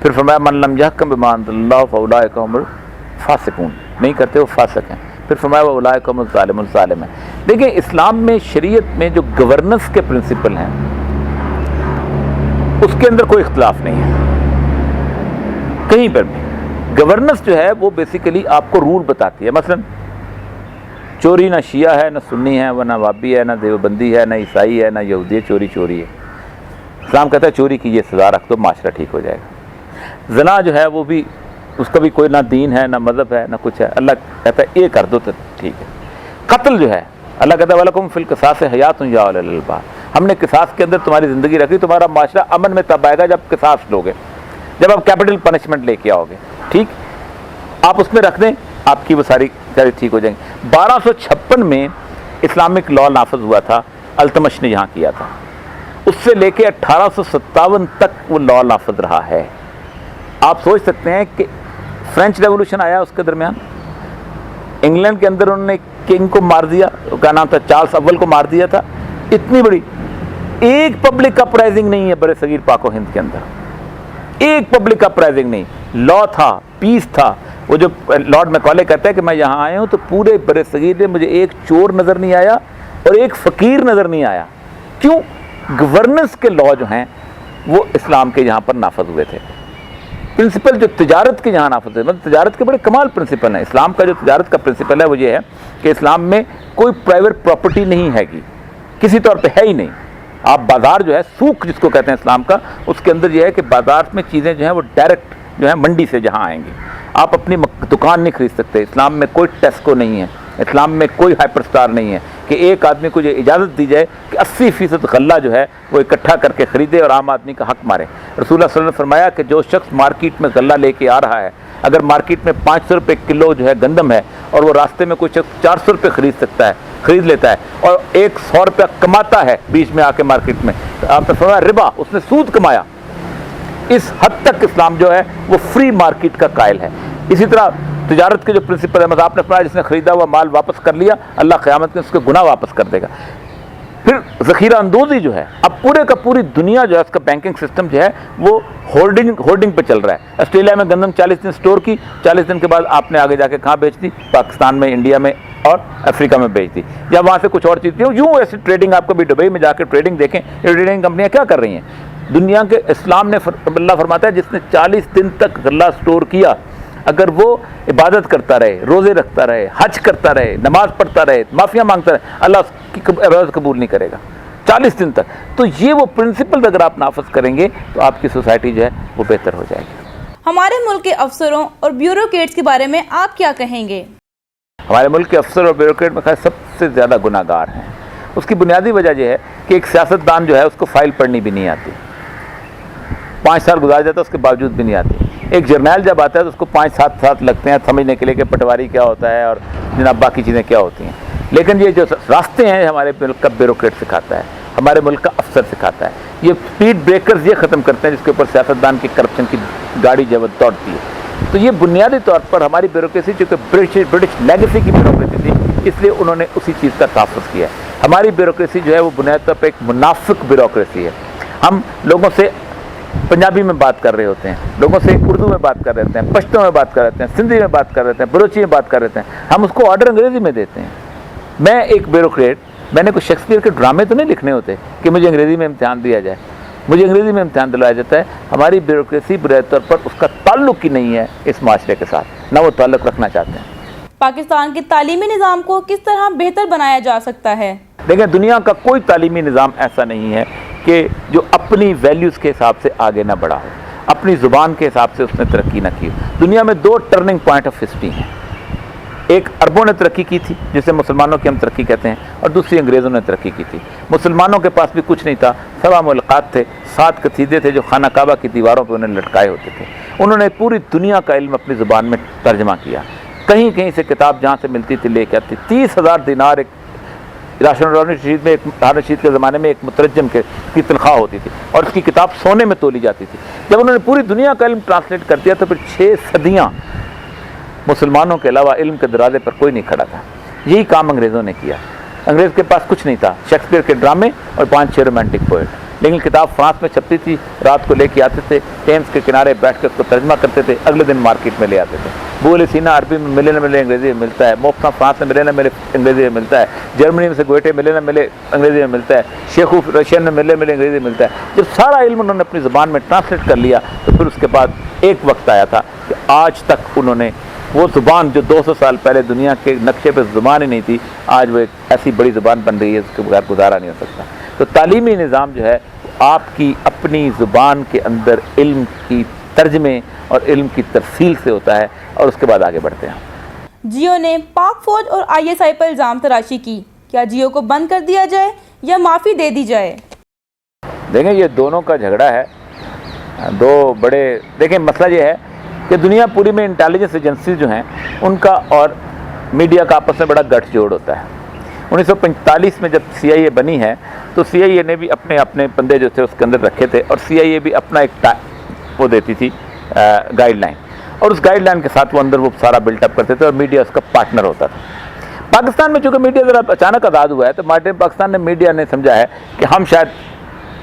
پھر فرمایا من لم یحکم بما انزل اللہ فاولئک هم الفاسقون. نہیں کرتے وہ فاسق ہیں. پھر فرمایا واولئک هم الظالمون ظالم ہیں. دیکھیں اسلام میں شریعت میں جو گورننس کے پرنسپل ہیں اس کے اندر کوئی اختلاف نہیں ہے کہیں پر بھی. گورننس جو ہے وہ بیسیکلی آپ کو رول بتاتی ہے. مثلا چوری نہ شیعہ ہے نہ سنی ہے وہ نہ وابی ہے نہ دیوبندی ہے نہ عیسائی ہے نہ یہودی ہے. چوری ہے. اسلام کہتا ہے چوری کی یہ سزا رکھ دو معاشرہ ٹھیک ہو جائے گا. زنا جو ہے وہ بھی اس کا بھی کوئی نہ دین ہے نہ مذہب ہے نہ کچھ ہے. اللہ کہتا ہے یہ کر دو تو ٹھیک ہے. قتل جو ہے اللہ کہتا ہے وَلَكُمْ فِي الْقِصَاصِ حَيَاةٌ يَا أُولِي الْأَلْبَابِ. ہم نے قصاص کے اندر تمہاری زندگی رکھی. تمہارا معاشرہ امن میں تب آئے گا جب قصاص لوگے جب آپ کیپٹل پنشمنٹ لے کے آؤ گے. ٹھیک آپ اس میں رکھ دیں آپ کی وہ ساری چیزیں ٹھیک ہو جائیں گی. 1256 میں اسلامک لا نافذ ہوا تھا. التمش نے یہاں کیا تھا. اس سے لے کے 1857 تک وہ لا نافذ رہا ہے. آپ سوچ سکتے ہیں کہ فرینچ ریولوشن آیا اس کے درمیان انگلینڈ کے اندر انہوں نے کنگ کو مار دیا. کیا نام تھا چارلس اول کو مار دیا تھا. اتنی بڑی ایک پبلک اپرائزنگ نہیں ہے برے صغیر پاک و ہند کے اندر. ایک پبلک اپرائزنگ نہیں. لا تھا پیس تھا. وہ جو لارڈ میکالے کہتا ہے کہ میں یہاں آیا ہوں تو پورے برے صغیر میں مجھے ایک چور نظر نہیں آیا اور ایک فقیر نظر نہیں آیا. کیوں؟ گورننس کے لا جو ہیں وہ اسلام کے یہاں پر نافذ ہوئے تھے. پرنسپل جو تجارت کے یہاں نافذ ہوئے مطلب تجارت کے بڑے کمال پرنسپل ہیں. اسلام کا جو تجارت کا پرنسپل ہے وہ یہ ہے کہ اسلام میں کوئی پرائیویٹ پراپرٹی نہیں ہے گی کسی طور پہ ہے ہی نہیں. آپ بازار جو ہے سوق جس کو کہتے ہیں اسلام کا اس کے اندر یہ ہے کہ بازار میں چیزیں جو ہیں وہ ڈائریکٹ جو ہے منڈی سے جہاں آئیں گی. آپ اپنی دکان نہیں خرید سکتے. اسلام میں کوئی ٹیسکو نہیں ہے. اسلام میں کوئی ہائپر سٹار نہیں ہے کہ ایک آدمی کو یہ اجازت دی جائے کہ 80% غلہ جو ہے وہ اکٹھا کر کے خریدے اور عام آدمی کا حق مارے. رسول اللہ صلی اللہ علیہ وسلم نے فرمایا کہ جو شخص مارکیٹ میں غلہ لے کے آ رہا ہے اگر مارکیٹ میں 500 روپے کلو جو ہے گندم ہے اور وہ راستے میں کوئی شخص 400 روپے خرید لیتا ہے اور 100 روپیہ کماتا ہے بیچ میں آ کے مارکیٹ میں آپ نے فرمایا ربا اس نے سود کمایا. اس حد تک اسلام جو ہے وہ فری مارکیٹ کا قائل ہے. اسی طرح تجارت کے جو پرنسپل ہے مطلب آپ نے فرمایا جس نے خریدا ہوا مال واپس کر لیا اللہ قیامت میں اس کے گناہ واپس کر دے گا. پھر ذخیرہ اندوزی جو ہے اب پورے کا پوری دنیا جو ہے اس کا بینکنگ سسٹم جو ہے وہ ہولڈنگ پہ چل رہا ہے. آسٹریلیا میں گندم 40 دن سٹور کی 40 دن کے بعد آپ نے آگے جا کے کہاں بیچ دی؟ پاکستان میں انڈیا میں اور افریقہ میں بیچ دی یا وہاں سے کچھ اور چیز دی. یوں ایسی ٹریڈنگ آپ کبھی دبئی میں جا کے ٹریڈنگ دیکھیں یہ ٹریڈنگ کمپنیاں کیا کر رہی ہیں. دنیا کے اسلام نے اللہ فرماتا ہے جس نے 40 دن تک غلہ سٹور کیا اگر وہ عبادت کرتا رہے روزے رکھتا رہے حج کرتا رہے نماز پڑھتا رہے معافیاں مانگتا رہے اللہ اس کی عبادت قبول نہیں کرے گا 40 دن تک. تو یہ وہ پرنسپل اگر آپ نافذ کریں گے تو آپ کی سوسائٹی جو ہے وہ بہتر ہو جائے گی. ہمارے ملک کے افسروں اور بیوروکریٹس کے بارے میں آپ کیا کہیں گے؟ ہمارے ملک کے افسر اور بیوروکریٹ میں سب سے زیادہ گناہ گار ہیں. اس کی بنیادی وجہ یہ ہے کہ ایک سیاستدان جو ہے اس کو فائل پڑھنی بھی نہیں آتی. 5 سال گزار جاتا ہے اس کے باوجود بھی نہیں آتی. ایک جرنیل جب آتا ہے تو اس کو 5-7 سال لگتے ہیں سمجھنے کے لیے کہ پٹواری کیا ہوتا ہے اور جناب باقی چیزیں کیا ہوتی ہیں. لیکن یہ جو راستے ہیں ہمارے ملک کا بیوروکریٹ سکھاتا ہے ہمارے ملک کا افسر سکھاتا ہے. یہ اسپیڈ بریکرز یہ ختم کرتے ہیں جس کے اوپر سیاستدان کی کرپشن کی گاڑی جو دوڑتی ہے. تو یہ بنیادی طور پر ہماری بیوروکریسی چونکہ برٹش لیگیسی کی بیوروکریسی تھی، اس لیے انہوں نے اسی چیز کا تحفظ کیا ہے۔ ہماری بیوروکریسی جو ہے وہ بنیادی طور پر ایک منافق بیوروکریسی ہے۔ ہم لوگوں سے پنجابی میں بات کر رہے ہوتے ہیں، لوگوں سے اردو میں بات کر رہے ہوتے ہیں، پشتو میں بات کر رہے ہیں، سندھی میں بات کر رہے ہیں، بلوچی میں بات کر رہے ہیں، ہم اس کو آرڈر انگریزی میں دیتے ہیں۔ میں ایک بیوروکریٹ، میں نے کوئی شیکسپیئر کے ڈرامے تو نہیں لکھنے ہوتے کہ مجھے انگریزی میں امتحان دیا جائے، مجھے انگریزی میں امتحان دلایا جاتا ہے۔ ہماری بیوروکریسی بنیادی طور پر اس کا تعلق ہی نہیں ہے اس معاشرے کے ساتھ، نہ وہ تعلق رکھنا چاہتے ہیں۔ پاکستان کے تعلیمی نظام کو کس طرح بہتر بنایا جا سکتا ہے؟ دیکھیں، دنیا کا کوئی تعلیمی نظام ایسا نہیں ہے کہ جو اپنی ویلیوز کے حساب سے آگے نہ بڑھا ہو، اپنی زبان کے حساب سے اس نے ترقی نہ کی ہو۔ دنیا میں دو ٹرننگ پوائنٹ آف ہسٹری ہیں، ایک عربوں نے ترقی کی تھی جسے مسلمانوں کی ہم ترقی کہتے ہیں، اور دوسری انگریزوں نے ترقی کی تھی۔ مسلمانوں کے پاس بھی کچھ نہیں تھا، 7 ملکات تھے، 7 قصیدے تھے جو خانہ کعبہ کی دیواروں پہ انہیں لٹکائے ہوتے تھے۔ انہوں نے پوری دنیا کا علم اپنی زبان میں ترجمہ کیا، کہیں کہیں سے کتاب جہاں سے ملتی تھی لے کے آتی۔ 30,000 دینار ایک ہارون رشید کے زمانے میں ایک مترجم کی تنخواہ ہوتی تھی، اور اس کی کتاب سونے میں تولی جاتی تھی۔ جب انہوں نے پوری دنیا کا علم ٹرانسلیٹ کر دیا تو پھر 6 صدیاں مسلمانوں کے علاوہ علم کے دروازے پر کوئی نہیں کھڑا تھا۔ یہی کام انگریزوں نے کیا۔ انگریز کے پاس کچھ نہیں تھا، شیکسپیئر کے ڈرامے اور 5-6 رومانٹک پوئٹ، لیکن کتاب فرانس میں چھپتی تھی، رات کو لے کے آتے تھے، ٹیمز کے کنارے بیٹھ کے اس کو ترجمہ کرتے تھے، اگلے دن مارکیٹ میں لے آتے تھے۔ بول سینا عربی میں ملے نہ ملے انگریزی میں ملتا ہے، موقع فرانس میں ملے نہ ملے انگریزی میں ملتا ہے، جرمنی میں سے گوئٹے ملے نہ ملے انگریزی میں ملتا ہے، شیخو رشین میں ملے انگریزی میں ملتا ہے۔ جب سارا علم انہوں نے اپنی زبان میں ٹرانسلیٹ کر لیا تو پھر اس کے بعد ایک وقت آیا تھا کہ آج تک انہوں نے وہ زبان جو 200 سال پہلے دنیا کے نقشے پہ زبان ہی نہیں تھی، آج وہ ایک ایسی بڑی زبان بن رہی ہے جس کے بغیر گزارا نہیں ہو سکتا۔ تو تعلیمی نظام جو ہے آپ کی اپنی زبان کے اندر علم کی ترجمے اور علم کی ترسیل سے ہوتا ہے، اور اس کے بعد آگے بڑھتے ہیں۔ جیو نے پاک فوج اور ISI پر الزام تراشی کی، کیا جیو کو بند کر دیا جائے یا معافی دے دی جائے؟ دیکھیں، یہ دونوں کا جھگڑا ہے، دو بڑے، دیکھیں مسئلہ یہ ہے کہ دنیا پوری میں انٹیلیجنس ایجنسی جو ہیں ان کا اور میڈیا کا آپس میں بڑا گٹھ جوڑ ہوتا ہے۔ 1945 میں جب CIA بنی ہے تو CIA نے بھی اپنے بندے جو تھے اس کے اندر رکھے تھے، اور CIA بھی اپنا ایک وہ دیتی تھی گائیڈ لائن، اور اس گائیڈ لائن کے ساتھ وہ اندر وہ سارا بلٹ اپ کرتے تھے، اور میڈیا اس کا پارٹنر ہوتا تھا۔ پاکستان میں چونکہ میڈیا ذرا اچانک آزاد ہوا ہے تو پاکستان نے میڈیا نے سمجھا ہے کہ ہم شاید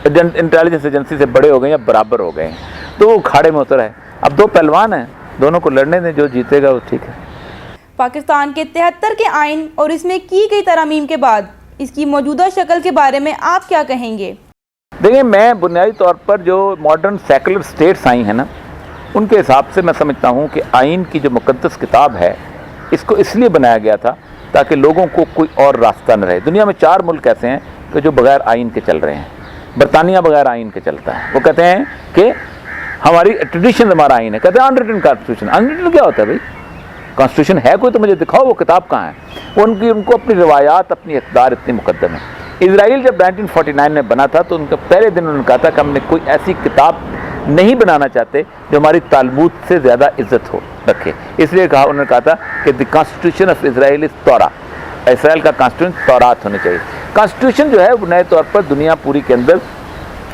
انٹیلیجنس ایجنسی سے بڑے ہو گئے یا برابر ہو گئے ہیں، تو وہ کھاڑے میں اتر ہے۔ اب 2 پہلوان ہیں، دونوں کو لڑنے دیں، جو جیتے گا وہ ٹھیک ہے۔ پاکستان کے 73 کے آئین اور اس میں کی گئی ترامیم کے بعد اس کی موجودہ شکل کے بارے میں آپ کیا کہیں گے؟ دیکھیں، میں بنیادی طور پر جو ماڈرن سیکولر سٹیٹس آئی ہیں نا، ان کے حساب سے میں سمجھتا ہوں کہ آئین کی جو مقدس کتاب ہے اس کو اس لیے بنایا گیا تھا تاکہ لوگوں کو کوئی اور راستہ نہ رہے۔ دنیا میں 4 ملک ایسے ہیں کہ جو بغیر آئین کے چل رہے ہیں۔ برطانیہ بغیر آئین کے چلتا ہے، وہ کہتے ہیں کہ ہماری ٹریڈیشن ہمارا آئین ہے، کہتے ہیں انریٹن کانسٹیٹیوشن۔ انریٹن کیا ہوتا ہے بھائی؟ کانسٹیٹیوشن ہے کوئی تو مجھے دکھاؤ وہ کتاب کہاں ہے۔ ان کو اپنی روایات، اپنی اقدار اتنی مقدم ہے۔ اسرائیل جب 1949 میں بنا تھا تو ان کا پہلے دن انہوں نے کہا تھا کہ ہم نے کوئی ایسی کتاب نہیں بنانا چاہتے جو ہماری تالمود سے زیادہ عزت رکھے، اس لیے انہوں نے کہا تھا کہ دی کانسٹیٹیوشن آف اسرائیل از تورا، اسرائیل کا کانسٹیٹیوشن تورات ہونے چاہیے۔ کانسٹیٹیوشن جو ہے بنیادی طور پر دنیا پوری کے اندر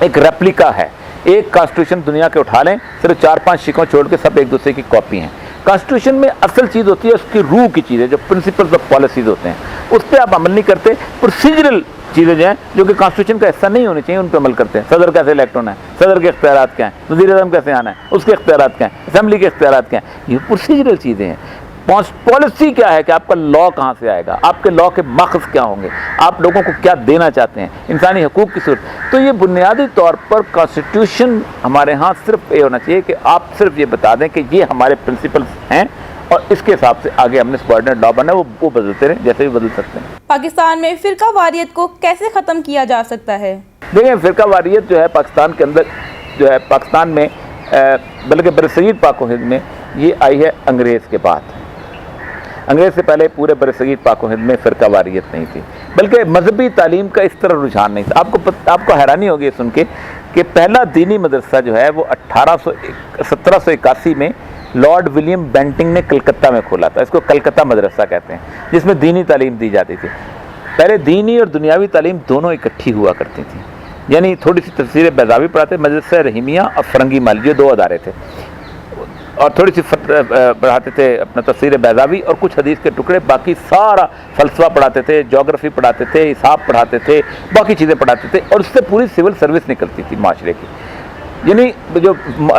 ایک ریپلیکا ہے۔ ایک کانسٹیٹیوشن دنیا کے اٹھا لیں، صرف 4-5 شکوں چھوڑ کے سب ایک دوسرے کی کاپی ہیں۔ کانسٹیٹیوشن میں اصل چیز ہوتی ہے اس کی روح کی چیزیں، جو پرنسپلز آف پالیسیز ہوتے ہیں، اس پہ آپ عمل نہیں کرتے۔ پروسیجرل چیزیں جو ہیں جو کہ کانسٹیٹیوشن کا حصہ نہیں ہونی چاہیے، ان پہ عمل کرتے ہیں۔ صدر کیسے الیکٹ ہونا ہے، صدر کے اختیارات کیا ہیں، وزیر اعظم کیسے آنا ہے، اس کے اختیارات کیا ہیں، اسمبلی کے اختیارات کیا ہیں، یہ پروسیجرل چیزیں ہیں۔ پالیسی کیا ہے کہ آپ کا لا کہاں سے آئے گا، آپ کے لا کے ماخذ کیا ہوں گے، آپ لوگوں کو کیا دینا چاہتے ہیں، انسانی حقوق کی صورت۔ تو یہ بنیادی طور پر کانسٹیٹیوشن ہمارے ہاں صرف یہ ہونا چاہیے کہ آپ صرف یہ بتا دیں کہ یہ ہمارے پرنسپلز ہیں، اور اس کے حساب سے آگے ہم نے سبارڈینیٹ لا بنا ہے، وہ بدلتے رہیں جیسے بھی بدل سکتے ہیں۔ پاکستان میں فرقہ واریت کو کیسے ختم کیا جا سکتا ہے؟ دیکھیں، فرقہ واریت جو ہے پاکستان کے اندر جو ہے پاکستان میں بلکہ برصغیر پاک و ہند میں یہ آئی ہے انگریز کے بعد۔ انگریز سے پہلے پورے برصغیر پاک و ہند میں فرقہ واریت نہیں تھی، بلکہ مذہبی تعلیم کا اس طرح رجحان نہیں تھا۔ آپ کو حیرانی ہوگی سن کے کہ پہلا دینی مدرسہ جو ہے وہ 1781 میں لارڈ ولیم بینٹنگ نے کلکتہ میں کھولا تھا۔ اس کو کلکتہ مدرسہ کہتے ہیں، جس میں دینی تعلیم دی جاتی تھی۔ پہلے دینی اور دنیاوی تعلیم دونوں اکٹھی ہوا کرتی تھیں، یعنی تھوڑی سی تفسیر بیضاوی پڑھاتے، مدرسہ رحیمیہ اور فرنگی مال، یہ 2 ادارے تھے۔ اور تھوڑی سی پڑھاتے تھے اپنا تفسیر بیضاوی اور کچھ حدیث کے ٹکڑے، باقی سارا فلسفہ پڑھاتے تھے، جغرافی پڑھاتے تھے، حساب پڑھاتے تھے، باقی چیزیں پڑھاتے تھے، اور اس سے پوری سول سروس نکلتی تھی معاشرے کی. یعنی جو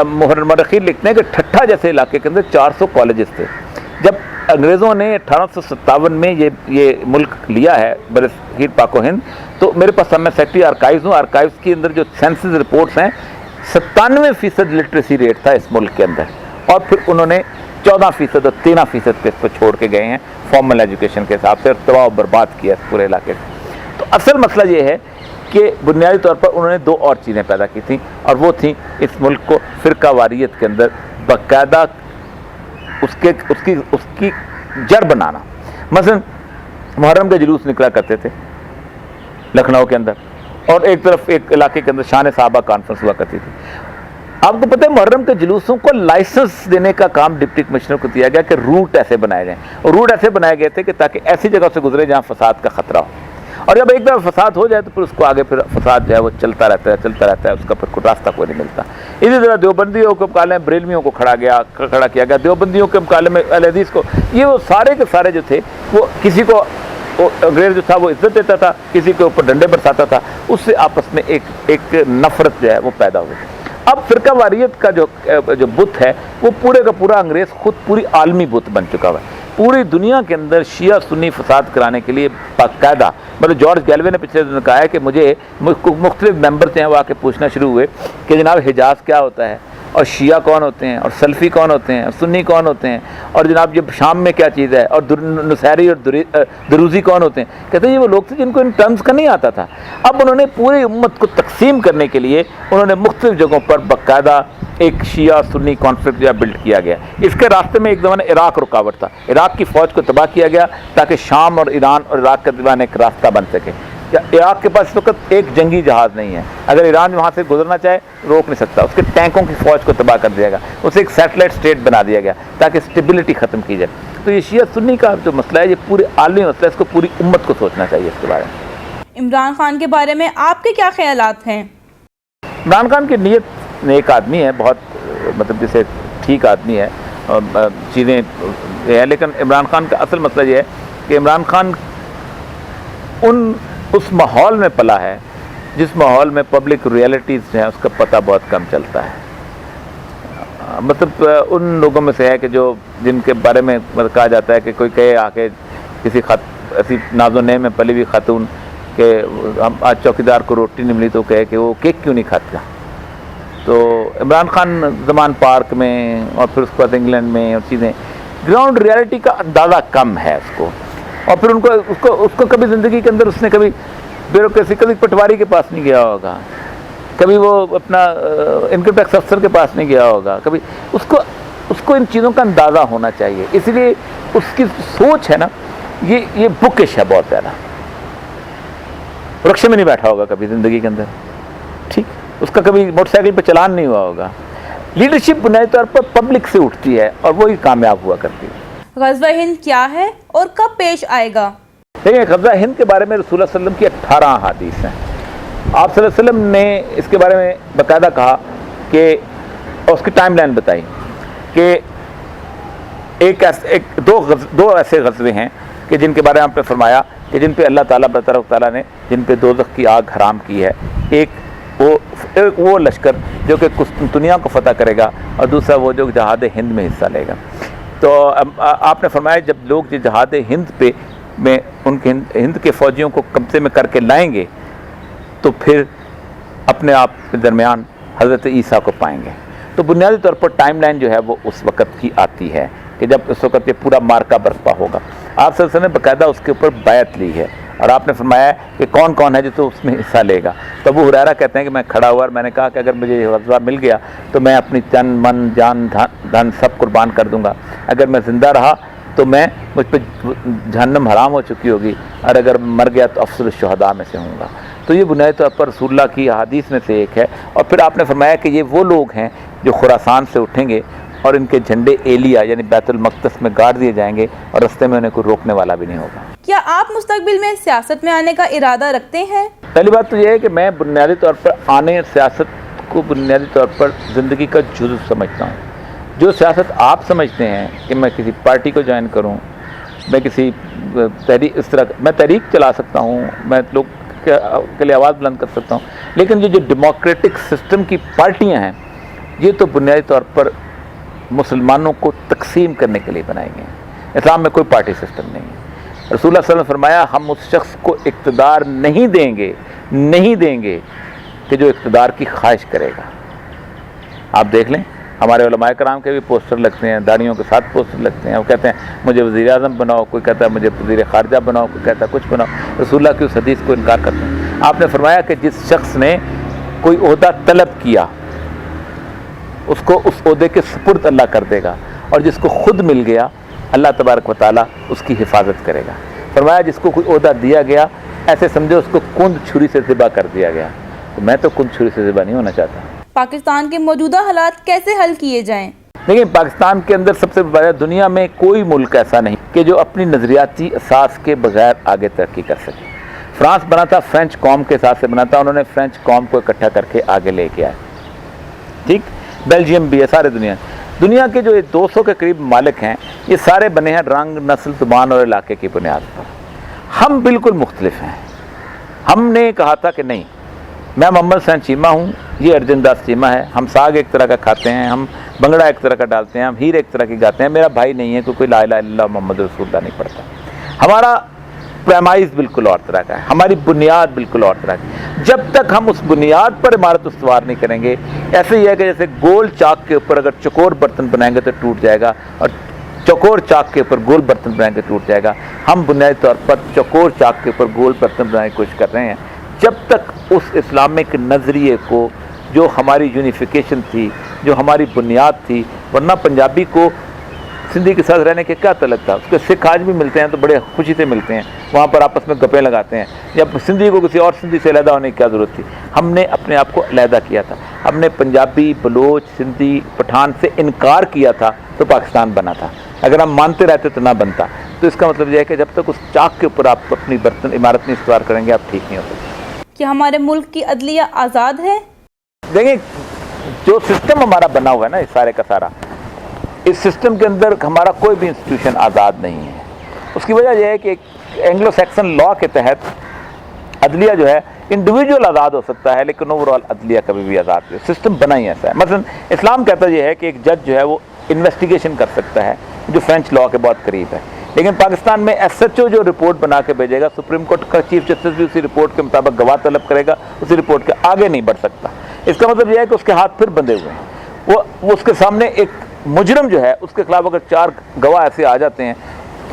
مورخین لکھتے ہیں کہ ٹھٹھا جیسے علاقے کے اندر 400 کالجز تھے. جب انگریزوں نے 1857 میں یہ ملک لیا ہے برصغیر پاک و ہند، تو میرے پاس میں سیکٹری آرکائیوز ہوں. آرکائیوز کے اندر جو سینسز رپورٹس ہیں 97% لٹریسی ریٹ تھا اس ملک کے اندر، اور پھر انہوں نے 14% اور 13% پہ اس کو چھوڑ کے گئے ہیں فارمل ایجوکیشن کے حساب سے، اور تباہ و برباد کیا اس پورے علاقے سے. تو اصل مسئلہ یہ ہے کہ بنیادی طور پر انہوں نے 2 اور چیزیں پیدا کی تھیں، اور وہ تھیں اس ملک کو فرقہ واریت کے اندر باقاعدہ اس کی جڑ بنانا. مثلا محرم کے جلوس نکلا کرتے تھے لکھنؤ کے اندر، اور ایک طرف ایک علاقے کے اندر شان صحابہ کانفرنس ہوا کرتی تھی. آپ کو پتہ ہے محرم کے جلوسوں کو لائسنس دینے کا کام ڈپٹی کمشنر کو دیا گیا کہ روٹ ایسے بنائے جائیں، اور روٹ ایسے بنائے گئے تھے کہ تاکہ ایسی جگہ سے گزرے جہاں فساد کا خطرہ ہو. اور جب ایک دفعہ فساد ہو جائے تو پھر اس کو آگے پھر فساد جو ہے وہ چلتا رہتا ہے، اس کا پھر کوئی راستہ کوئی نہیں ملتا. اسی طرح دیوبندیوں کے مقابلے میں بریلویوں کو کھڑا کیا گیا، دیوبندیوں کے مقابلے میں اہل حدیث کو. یہ وہ سارے کے سارے جو تھے وہ کسی کو انگریز جو تھا وہ عزت دیتا تھا، کسی کے اوپر ڈنڈے برساتا تھا، اس سے آپس میں ایک نفرت جو ہے وہ پیدا ہوئی. اب فرقہ واریت کا جو بت ہے وہ پورے کا پورا انگریز خود پوری عالمی بت بن چکا ہوا ہے. پوری دنیا کے اندر شیعہ سنی فساد کرانے کے لیے باقاعدہ، مطلب جارج گیلوے نے پچھلے دن کہا ہے کہ مجھے مختلف ممبرز ہیں وہ آ کے پوچھنا شروع ہوئے کہ جناب حجاز کیا ہوتا ہے، اور شیعہ کون ہوتے ہیں، اور سلفی کون ہوتے ہیں، اور سنی کون ہوتے ہیں، اور جناب یہ شام میں کیا چیز ہے، اور نصیری اور دروزی کون ہوتے ہیں. کہتے ہیں یہ وہ لوگ تھے جن کو ان ٹرمز کا نہیں آتا تھا. اب انہوں نے پوری امت کو تقسیم کرنے کے لیے انہوں نے مختلف جگہوں پر باقاعدہ ایک شیعہ سنی کانفلکٹ جو ہے بلڈ کیا گیا. اس کے راستے میں ایک زمانے عراق رکاوٹ تھا، عراق کی فوج کو تباہ کیا گیا تاکہ شام اور ایران اور عراق کے درمیان ایک راستہ بن سکے. عراق کے پاس اس وقت ایک جنگی جہاز نہیں ہے، اگر ایران وہاں سے گزرنا چاہے روک نہیں سکتا، اس کے ٹینکوں کی فوج کو تباہ کر دیا گیا، اسے ایک سیٹلائٹ اسٹیٹ بنا دیا گیا تاکہ اسٹیبلٹی ختم کی جائے. تو یہ شیعہ سنی کا جو مسئلہ ہے یہ پورے عالمی مسئلہ ہے، اس کو پوری امت کو سوچنا چاہیے اس کے بارے میں. عمران خان کے بارے میں آپ کے کیا خیالات ہیں؟ عمران خان کی نیت نیک آدمی ہے، بہت مطلب جسے ٹھیک آدمی ہے، چیزیں ہیں، لیکن عمران خان کا اصل مسئلہ یہ ہے کہ عمران خان اس ماحول میں پلا ہے جس ماحول میں پبلک ریئلٹیز ہیں اس کا پتہ بہت کم چلتا ہے. مطلب ان لوگوں میں سے ہے کہ جن کے بارے میں کہا جاتا ہے کہ کوئی کہے آ کے کسی ایسی ناز و نعم میں پلی ہوئی خاتون کہ ہم آج چوکیدار کو روٹی نہیں ملی تو کہے کہ وہ کیک کیوں نہیں کھاتا. تو عمران خان زمان پارک میں اور پھر اس کے بعد انگلینڈ میں اور چیزیں گراؤنڈ ریئلٹی کا اندازہ کم ہے اس کو. اور پھر اس کو کبھی زندگی کے اندر اس نے کبھی بیوروکریسی، کبھی پٹواری کے پاس نہیں گیا ہوگا، کبھی وہ اپنا انکم ٹیکس افسر کے پاس نہیں گیا ہوگا، کبھی اس کو ان چیزوں کا اندازہ ہونا چاہیے. اس لیے اس کی سوچ ہے نا یہ بکش ہے بہت زیادہ. رکشے میں نہیں بیٹھا ہوگا کبھی زندگی کے اندر، ٹھیک، اس کا کبھی موٹر سائیکل پہ چلان نہیں ہوا ہوگا. لیڈرشپ بنیادی طور پر پبلک سے اٹھتی ہے اور وہی کامیاب ہوا کرتی ہے. غزوہ ہند کیا ہے اور کب پیش آئے گا؟ دیکھیں، غزوہ ہند کے بارے میں رسول اللہ صلی اللہ علیہ وسلم کی 18 احادیث ہیں. آپ صلی اللہ علیہ وسلم نے اس کے بارے میں باقاعدہ کہا کہ اور اس کی ٹائم لائن بتائی کہ دو ایسے غزوے ہیں کہ جن کے بارے میں آپ نے فرمایا کہ جن پہ اللہ تعالیٰ تبارک و تعالیٰ نے جن پہ دوزخ کی آگ حرام کی ہے. ایک وہ لشکر جو کہ قسطنطنیہ کو فتح کرے گا، اور دوسرا وہ جو جہاد ہند میں حصہ لے گا. تو آپ نے فرمایا جب لوگ جہاد ہند پہ میں ان کے ہند کے فوجیوں کو قبضے میں کر کے لائیں گے تو پھر اپنے آپ کے درمیان حضرت عیسیٰ کو پائیں گے. تو بنیادی طور پر ٹائم لائن جو ہے وہ اس وقت کی آتی ہے کہ جب اس وقت یہ پورا مارکا برپا ہوگا. آپ صلی اللہ علیہ وسلم نے باقاعدہ اس کے اوپر بیعت لی ہے، اور آپ نے فرمایا کہ کون کون ہے جو تو اس میں حصہ لے گا. تو ابو ہریرہ کہتے ہیں کہ میں کھڑا ہوا اور میں نے کہا کہ اگر مجھے یہ غزوہ مل گیا تو میں اپنی تن من جان دھن سب قربان کر دوں گا. اگر میں زندہ رہا تو مجھ پہ جہنم حرام ہو چکی ہوگی، اور اگر مر گیا تو افضل الشہداء میں سے ہوں گا. تو یہ بنیادی طور پر رسول اللہ کی احادیث میں سے ایک ہے. اور پھر آپ نے فرمایا کہ یہ وہ لوگ ہیں جو خراسان سے اٹھیں گے اور ان کے جھنڈے ایلیا یعنی بیت المقدس میں گاڑ دیے جائیں گے، اور رستے میں انہیں کوئی روکنے والا بھی نہیں ہوگا. کیا آپ مستقبل میں سیاست میں آنے کا ارادہ رکھتے ہیں؟ پہلی بات تو یہ ہے کہ میں بنیادی طور پر سیاست کو بنیادی طور پر زندگی کا جزو سمجھتا ہوں. جو سیاست آپ سمجھتے ہیں کہ میں کسی پارٹی کو جوائن کروں، میں کسی اس طرح میں تحریک چلا سکتا ہوں، میں لوگ کے لیے آواز بلند کر سکتا ہوں، لیکن یہ جو ڈیموکریٹک سسٹم کی پارٹیاں ہیں یہ تو بنیادی طور پر مسلمانوں کو تقسیم کرنے کے لیے بنائی گئی ہیں۔ اسلام میں کوئی پارٹی سسٹم نہیں ہے۔ رسول اللہ صلی اللہ علیہ وسلم نے فرمایا ہم اس شخص کو اقتدار نہیں دیں گے کہ جو اقتدار کی خواہش کرے گا۔ آپ دیکھ لیں ہمارے علماء کرام کے بھی پوسٹر لگتے ہیں، داڑھیوں کے ساتھ پوسٹر لگتے ہیں، وہ کہتے ہیں مجھے وزیر اعظم بناؤ، کوئی کہتا ہے مجھے وزیر خارجہ بناؤ، کوئی کہتا ہے کچھ بناؤ۔ رسول اللہ کی اس حدیث کو انکار کرتے ہیں۔ آپ نے فرمایا کہ جس شخص نے کوئی عہدہ طلب کیا اس کو اس عہدے کے سپرد اللہ کر دے گا، اور جس کو خود مل گیا اللہ تبارک و تعالیٰ اس کی حفاظت کرے گا۔ فرمایا جس کو کوئی عہدہ دیا گیا ایسے سمجھو اس کو کند چھری سے ذبح کر دیا گیا، تو میں تو کند چھری سے ذبح نہیں ہونا چاہتا۔ پاکستان کے موجودہ حالات کیسے حل کیے جائیں؟ دیکھیں پاکستان کے اندر سب سے بڑا، دنیا میں کوئی ملک ایسا نہیں کہ جو اپنی نظریاتی اساس کے بغیر آگے ترقی کر سکے۔ فرانس بنا تھا فرینچ قوم کے ساتھ سے بنا تھا، انہوں نے فرینچ قوم کو اکٹھا کر کے آگے لے کے آئے، ٹھیک۔ بیلجیم بھی ہے، سارے دنیا کے جو 200 کے قریب ممالک ہیں یہ سارے بنے ہیں رنگ، نسل، زبان اور علاقے کی بنیاد پر۔ ہم بالکل مختلف ہیں۔ ہم نے کہا تھا کہ نہیں، میں محمد حسین چیمہ ہوں، یہ ارجن داس چیمہ ہے، ہم ساگ ایک طرح کا کھاتے ہیں، ہم بنگڑا ایک طرح کا ڈالتے ہیں، ہم ہیر ایک طرح کی گاتے ہیں، میرا بھائی نہیں ہے، کوئی لا الہ الا اللہ محمد رسول اللہ نہیں پڑھتا۔ ہمارا پریمائز بالکل اور طرح کا ہے، ہماری بنیاد بالکل اور طرح کی ہے۔ جب تک ہم اس بنیاد پر عمارت استوار نہیں کریں گے، ایسے ہی ہے کہ جیسے گول چاک کے اوپر اگر چکور برتن بنائیں گے تو ٹوٹ جائے گا، اور چکور چاک کے اوپر گول برتن بنائیں گے ٹوٹ جائے گا۔ ہم بنیادی طور پر چکور چاک کے اوپر گول برتن بنانے کی کوشش کر رہے ہیں۔ جب تک اس اسلامک نظریے کو، جو ہماری یونیفیکیشن تھی، جو ہماری بنیاد تھی، ورنہ پنجابی کو سندھی کے ساتھ رہنے کے کیا تعلق تھا؟ اس کے سکھ آج بھی ملتے ہیں تو بڑے خوشی سے ملتے ہیں، وہاں پر آپس میں گپیں لگاتے ہیں، یا سندھی کو کسی اور سندھی سے علیحدہ ہونے کی کیا ضرورت تھی؟ ہم نے اپنے آپ کو علیحدہ کیا تھا، ہم نے پنجابی، بلوچ، سندھی، پٹھان سے انکار کیا تھا تو پاکستان بنا تھا۔ اگر ہم مانتے رہتے تو نہ بنتا۔ تو اس کا مطلب یہ ہے کہ جب تک اس چاک کے اوپر آپ اپنی عمارت نہیں استوار کریں گے آپ ٹھیک نہیں ہو سکتے۔ کیا ہمارے ملک کی عدلیہ آزاد ہے؟ دیکھیں جو سسٹم ہمارا بنا ہوا ہے نا، اس سارے کا سارا، اس سسٹم کے اندر ہمارا کوئی بھی انسٹیٹیوشن آزاد نہیں ہے۔ اس کی وجہ یہ ہے کہ اینگلو سیکسن لا کے تحت عدلیہ جو ہے انڈیویجول آزاد ہو سکتا ہے، لیکن اوور آل عدلیہ کبھی بھی آزاد نہیں۔ سسٹم بنا ہی ایسا ہے۔ مثلا اسلام کہتا یہ ہے کہ ایک جج جو ہے وہ انویسٹیگیشن کر سکتا ہے، جو فرینچ لا کے بہت قریب ہے، لیکن پاکستان میں ایس ایچ او جو رپورٹ بنا کے بھیجے گا، سپریم کورٹ کا چیف جسٹس بھی اسی رپورٹ کے مطابق گواہ طلب کرے گا، اسی رپورٹ کے آگے نہیں بڑھ سکتا۔ اس کا مطلب یہ ہے کہ اس کے ہاتھ پھر بندھے ہوئے ہیں۔ وہ اس کے سامنے ایک مجرم جو ہے اس کے خلاف اگر 4 گواہ ایسے آ جاتے ہیں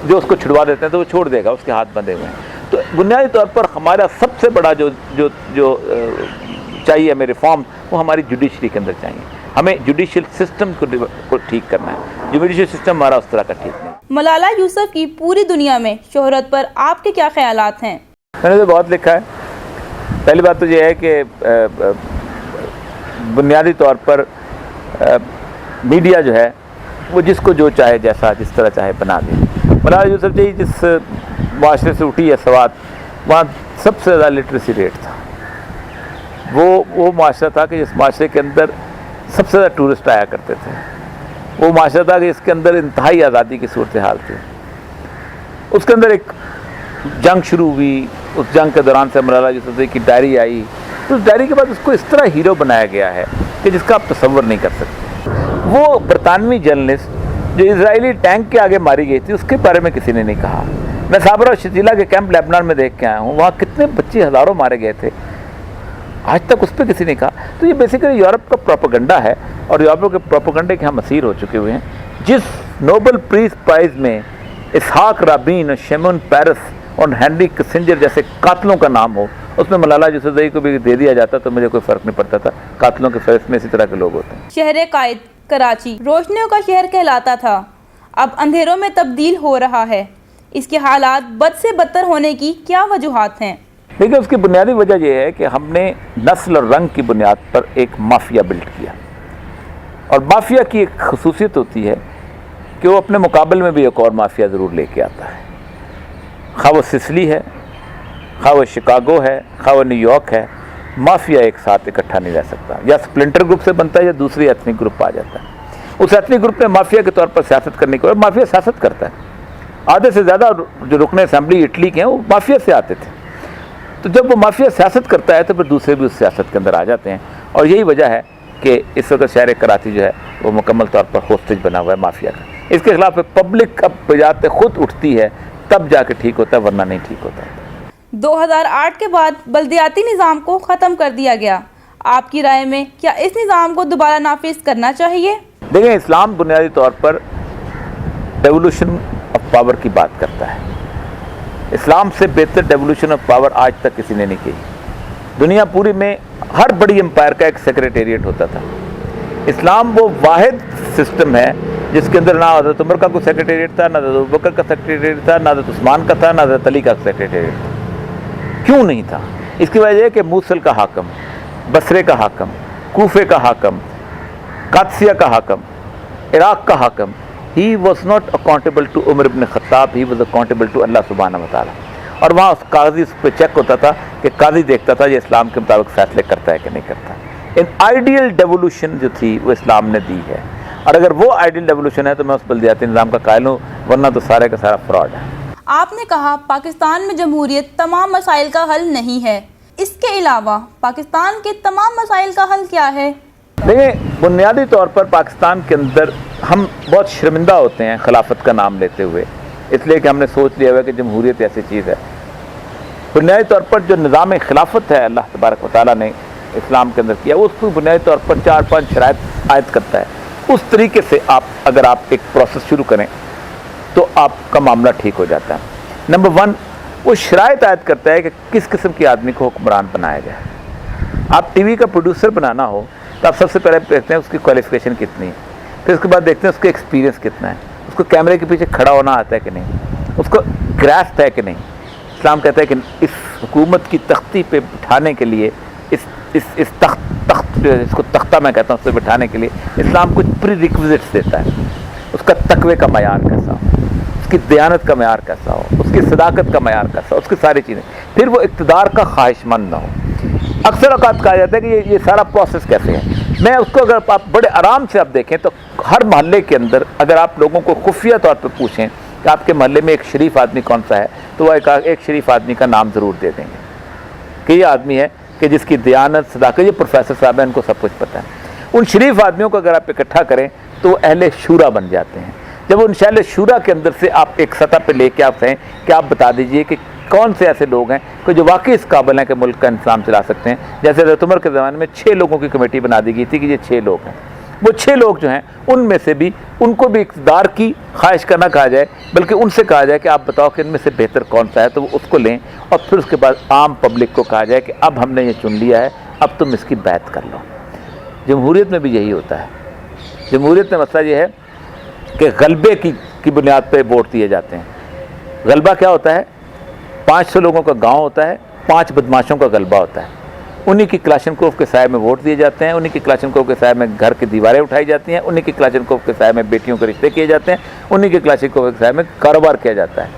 جو اس کو چھڑوا دیتے ہیں تو وہ چھوڑ دے گا، اس کے ہاتھ بندھے ہوئے ہیں۔ تو بنیادی طور پر ہمارا سب سے بڑا جو چاہیے ہمیں ریفارم، وہ ہماری جوڈیشری کے اندر چاہیے۔ ہمیں جوڈیشل سسٹم کو ٹھیک کرنا ہے۔ جوڈیشل سسٹم ہمارا اس طرح کا ٹھیک نہیں۔ ملالہ یوسف کی پوری دنیا میں شہرت پر آپ کے کیا خیالات ہیں؟ میں نے تو بہت لکھا ہے۔ پہلی بات تو یہ ہے کہ بنیادی طور پر میڈیا جو ہے وہ جس کو جو چاہے، جیسا جس طرح چاہے بنا دے۔ ملالہ یوسف جی جس معاشرے سے اٹھی ہے سوات، وہاں سب سے زیادہ لٹریسی ریٹ تھا۔ وہ معاشرہ تھا کہ جس معاشرے کے اندر سب سے زیادہ ٹورسٹ آیا کرتے تھے۔ وہ معاشرہ تھا کہ اس کے اندر انتہائی آزادی کی صورتحال تھی۔ اس کے اندر ایک جنگ شروع ہوئی، اس جنگ کے دوران سے ملالہ یوسف زئی کی ڈائری آئی، تو اس ڈائری کے بعد اس کو اس طرح ہیرو بنایا گیا ہے کہ جس کا آپ تصور نہیں کر سکتے۔ وہ برطانوی جرنلسٹ جو اسرائیلی ٹینک کے آگے ماری گئی تھی اس کے بارے میں کسی نے نہیں کہا۔ میں صابرہ اور شتیلا کے کیمپ لیبنان میں دیکھ کے آیا ہوں، وہاں کتنے بچے ہزاروں مارے گئے تھے، آج تک اس پہ کسی نے کہا۔ تو یہ بیسیکلی یورپ کا پروپیگنڈا ہے، اور یورپ کے پروپیگنڈے کے ہم اسیر ہو چکے ہوئے ہیں۔ جس نوبل پیس پرائز میں اسحاق رابین اور شیمون پیرس اور ہینری کسنجر جیسے قاتلوں کا نام ہو، اس میں ملالہ یوسف زئی کو بھی دے دیا جاتا تو مجھے کوئی فرق نہیں پڑتا تھا۔ قاتلوں کے فہرست میں اسی طرح کے لوگ ہوتے ہیں۔ شہر قائد کراچی روشنیوں کا شہر کہلاتا تھا، اب اندھیروں میں تبدیل ہو رہا ہے، اس کے حالات بد سے بدتر ہونے کی کیا وجوہات ہیں؟ دیکھیں اس کی بنیادی وجہ یہ ہے کہ ہم نے نسل اور رنگ کی بنیاد پر ایک مافیا بلڈ کیا، اور مافیا کی ایک خصوصیت ہوتی ہے کہ وہ اپنے مقابل میں بھی ایک اور مافیا ضرور لے کے آتا ہے، خواہ وہ سسلی ہے، خواہ وہ شکاگو ہے، خواہ وہ نیو یارک ہے۔ مافیا ایک ساتھ اکٹھا نہیں رہ سکتا، یا سپلنٹر گروپ سے بنتا ہے یا دوسری ایتھنک گروپ آ جاتا ہے۔ اس ایتھنک گروپ نے مافیا کے طور پر سیاست کرنے کو، مافیا سیاست کرتا ہے، آدھے سے زیادہ جو رکن اسمبلی اٹلی کے ہیں وہ مافیا سے آتے تھے، تو جب وہ مافیا سیاست کرتا ہے تو پھر دوسرے بھی اس سیاست کے اندر آ جاتے ہیں، اور یہی وجہ ہے کہ اس وقت شہر کراچی جو ہے وہ مکمل طور پر ہوسٹیج بنا ہوا ہے مافیا کا۔ اس کے خلاف پبلک اب بجات خود اٹھتی ہے تب جا کے ٹھیک ہوتا ہے، ورنہ نہیں ٹھیک ہوتا ہے۔ 2008 کے بعد بلدیاتی نظام کو ختم کر دیا گیا، آپ کی رائے میں کیا اس نظام کو دوبارہ نافذ کرنا چاہیے؟ دیکھیں، اسلام بنیادی طور پر ڈیولوشن آف پاور کی بات کرتا ہے۔ اسلام سے بہتر ڈیولوشن آف پاور آج تک کسی نے نہیں کی۔ دنیا پوری میں ہر بڑی امپائر کا ایک سیکریٹریٹ ہوتا تھا۔ اسلام وہ واحد سسٹم ہے جس کے اندر نہ حضرت عمر کا کوئی سیکریٹریٹ تھا، نہ حضرت ابوبکر کا سیکریٹریٹ تھا، نہ حضرت عثمان کا تھا، نہ حضرت علی کا سیکریٹریٹ تھا۔ کیوں نہیں تھا؟ اس کی وجہ یہ کہ موصل کا حاکم، بصرے کا حاکم، کوفے کا حاکم، قادسیہ کا حاکم، عراق کا حاکم، he was not accountable to عمر ابن خطاب, he was accountable to اللہ سبحانہ وتعالی۔ اور وہاں اس قاضی اس پہ چیک ہوتا تھا کہ قاضی دیکھتا تھا یہ اسلام کے مطابق فیصلے کرتا ہے کہ نہیں کرتا۔ ان آئیڈیل ڈیولوشن جو تھی وہ اسلام نے دی ہے، اور اگر وہ آئیڈیل ڈیولوشن ہے تو میں اس بلدیاتی نظام کا قائل ہوں، ورنہ تو سارے کا سارا فراڈ ہے۔ آپ نے کہا پاکستان میں جمہوریت تمام مسائل کا حل نہیں ہے، اس کے علاوہ پاکستان کے تمام مسائل کا حل کیا ہے؟ دیکھیں، بنیادی طور پر پاکستان کے اندر ہم بہت شرمندہ ہوتے ہیں خلافت کا نام لیتے ہوئے، اس لیے کہ ہم نے سوچ لیا ہوا کہ جمہوریت ایسی چیز ہے۔ بنیادی طور پر جو نظام خلافت ہے اللہ تبارک و تعالیٰ نے اسلام کے اندر کیا، وہ اس کو بنیادی طور پر 4-5 شرائط عائد کرتا ہے۔ اس طریقے سے اگر آپ ایک پروسیس شروع کریں تو آپ کا معاملہ ٹھیک ہو جاتا ہے۔ نمبر 1، وہ شرائط عائد کرتا ہے کہ کس قسم کے آدمی کو حکمران بنایا جائے۔ آپ ٹی وی کا پروڈیوسر بنانا ہو تو آپ سب سے پہلے دیکھتے ہیں اس کی کوالیفیکیشن کتنی ہے، پھر اس کے بعد دیکھتے ہیں اس کا ایکسپیرینس کتنا ہے، اس کو کیمرے کے پیچھے کھڑا ہونا آتا ہے کہ نہیں، اس کو گراسپ ہے کہ نہیں۔ اسلام کہتا ہے کہ اس حکومت کی تختی پہ بٹھانے کے لیے، اس کو تختہ میں کہتا ہوں، اس پہ بٹھانے کے لیے اسلام کچھ پری ریکوزٹس دیتا ہے۔ اس کا تقوی کا معیار کیسا ہو، اس کی دیانت کا معیار کیسا ہو، اس کی صداقت کا معیار کیسا ہو، اس کی ساری چیزیں، پھر وہ اقتدار کا خواہش مند نہ ہو۔ اکثر اوقات کہا جاتا ہے کہ یہ سارا پروسیس کیسے ہے۔ میں اس کو اگر آپ بڑے آرام سے آپ دیکھیں تو ہر محلے کے اندر اگر آپ لوگوں کو خفیہ طور پہ پوچھیں کہ آپ کے محلے میں ایک شریف آدمی کون سا ہے، تو وہ ایک شریف آدمی کا نام ضرور دے دیں گے کہ یہ آدمی ہے کہ جس کی دیانت، صداقت، یہ پروفیسر صاحب ہیں، ان کو سب کچھ پتہ ہے۔ ان شریف آدمیوں کو اگر آپ اکٹھا کریں تو وہ اہل شورا بن جاتے ہیں۔ جب ان اہل شورا کے اندر سے آپ ایک سطح پہ لے کے آپ کہیں کہ آپ بتا دیجئے کہ کون سے ایسے لوگ ہیں کہ جو واقعی اس قابل ہیں کہ ملک کا انتظام چلا سکتے ہیں۔ جیسے حضرت عمر کے زمانے میں 6 لوگوں کی کمیٹی بنا دی گئی تھی کہ یہ 6 لوگ ہیں، وہ 6 لوگ جو ہیں ان میں سے بھی ان کو بھی اقتدار کی خواہش کرنا کہا جائے، بلکہ ان سے کہا جائے کہ آپ بتاؤ کہ ان میں سے بہتر کون سا ہے، تو وہ اس کو لیں، اور پھر اس کے بعد عام پبلک کو کہا جائے کہ اب ہم نے یہ چن لیا ہے، اب تم اس کی بیعت کر لو۔ جمہوریت میں بھی یہی ہوتا ہے۔ جمہوریت میں مسئلہ یہ ہے کہ غلبے کی بنیاد پہ ووٹ دیے جاتے ہیں۔ غلبہ کیا ہوتا ہے؟ 500 لوگوں کا گاؤں ہوتا ہے، 5 بدماشوں کا غلبہ ہوتا ہے، انہی کی کلاشنکوف کے سائے میں ووٹ دیے جاتے ہیں، انہی کی کلاشنکوف کے سائے میں گھر کی دیواریں اٹھائی جاتی ہیں، انہی کی کلاشنکوف کے سائے میں بیٹیوں کے رشتے کیے جاتے ہیں، انہی کی کلاشنکوف کے سائے میں کاروبار کیا جاتا ہے۔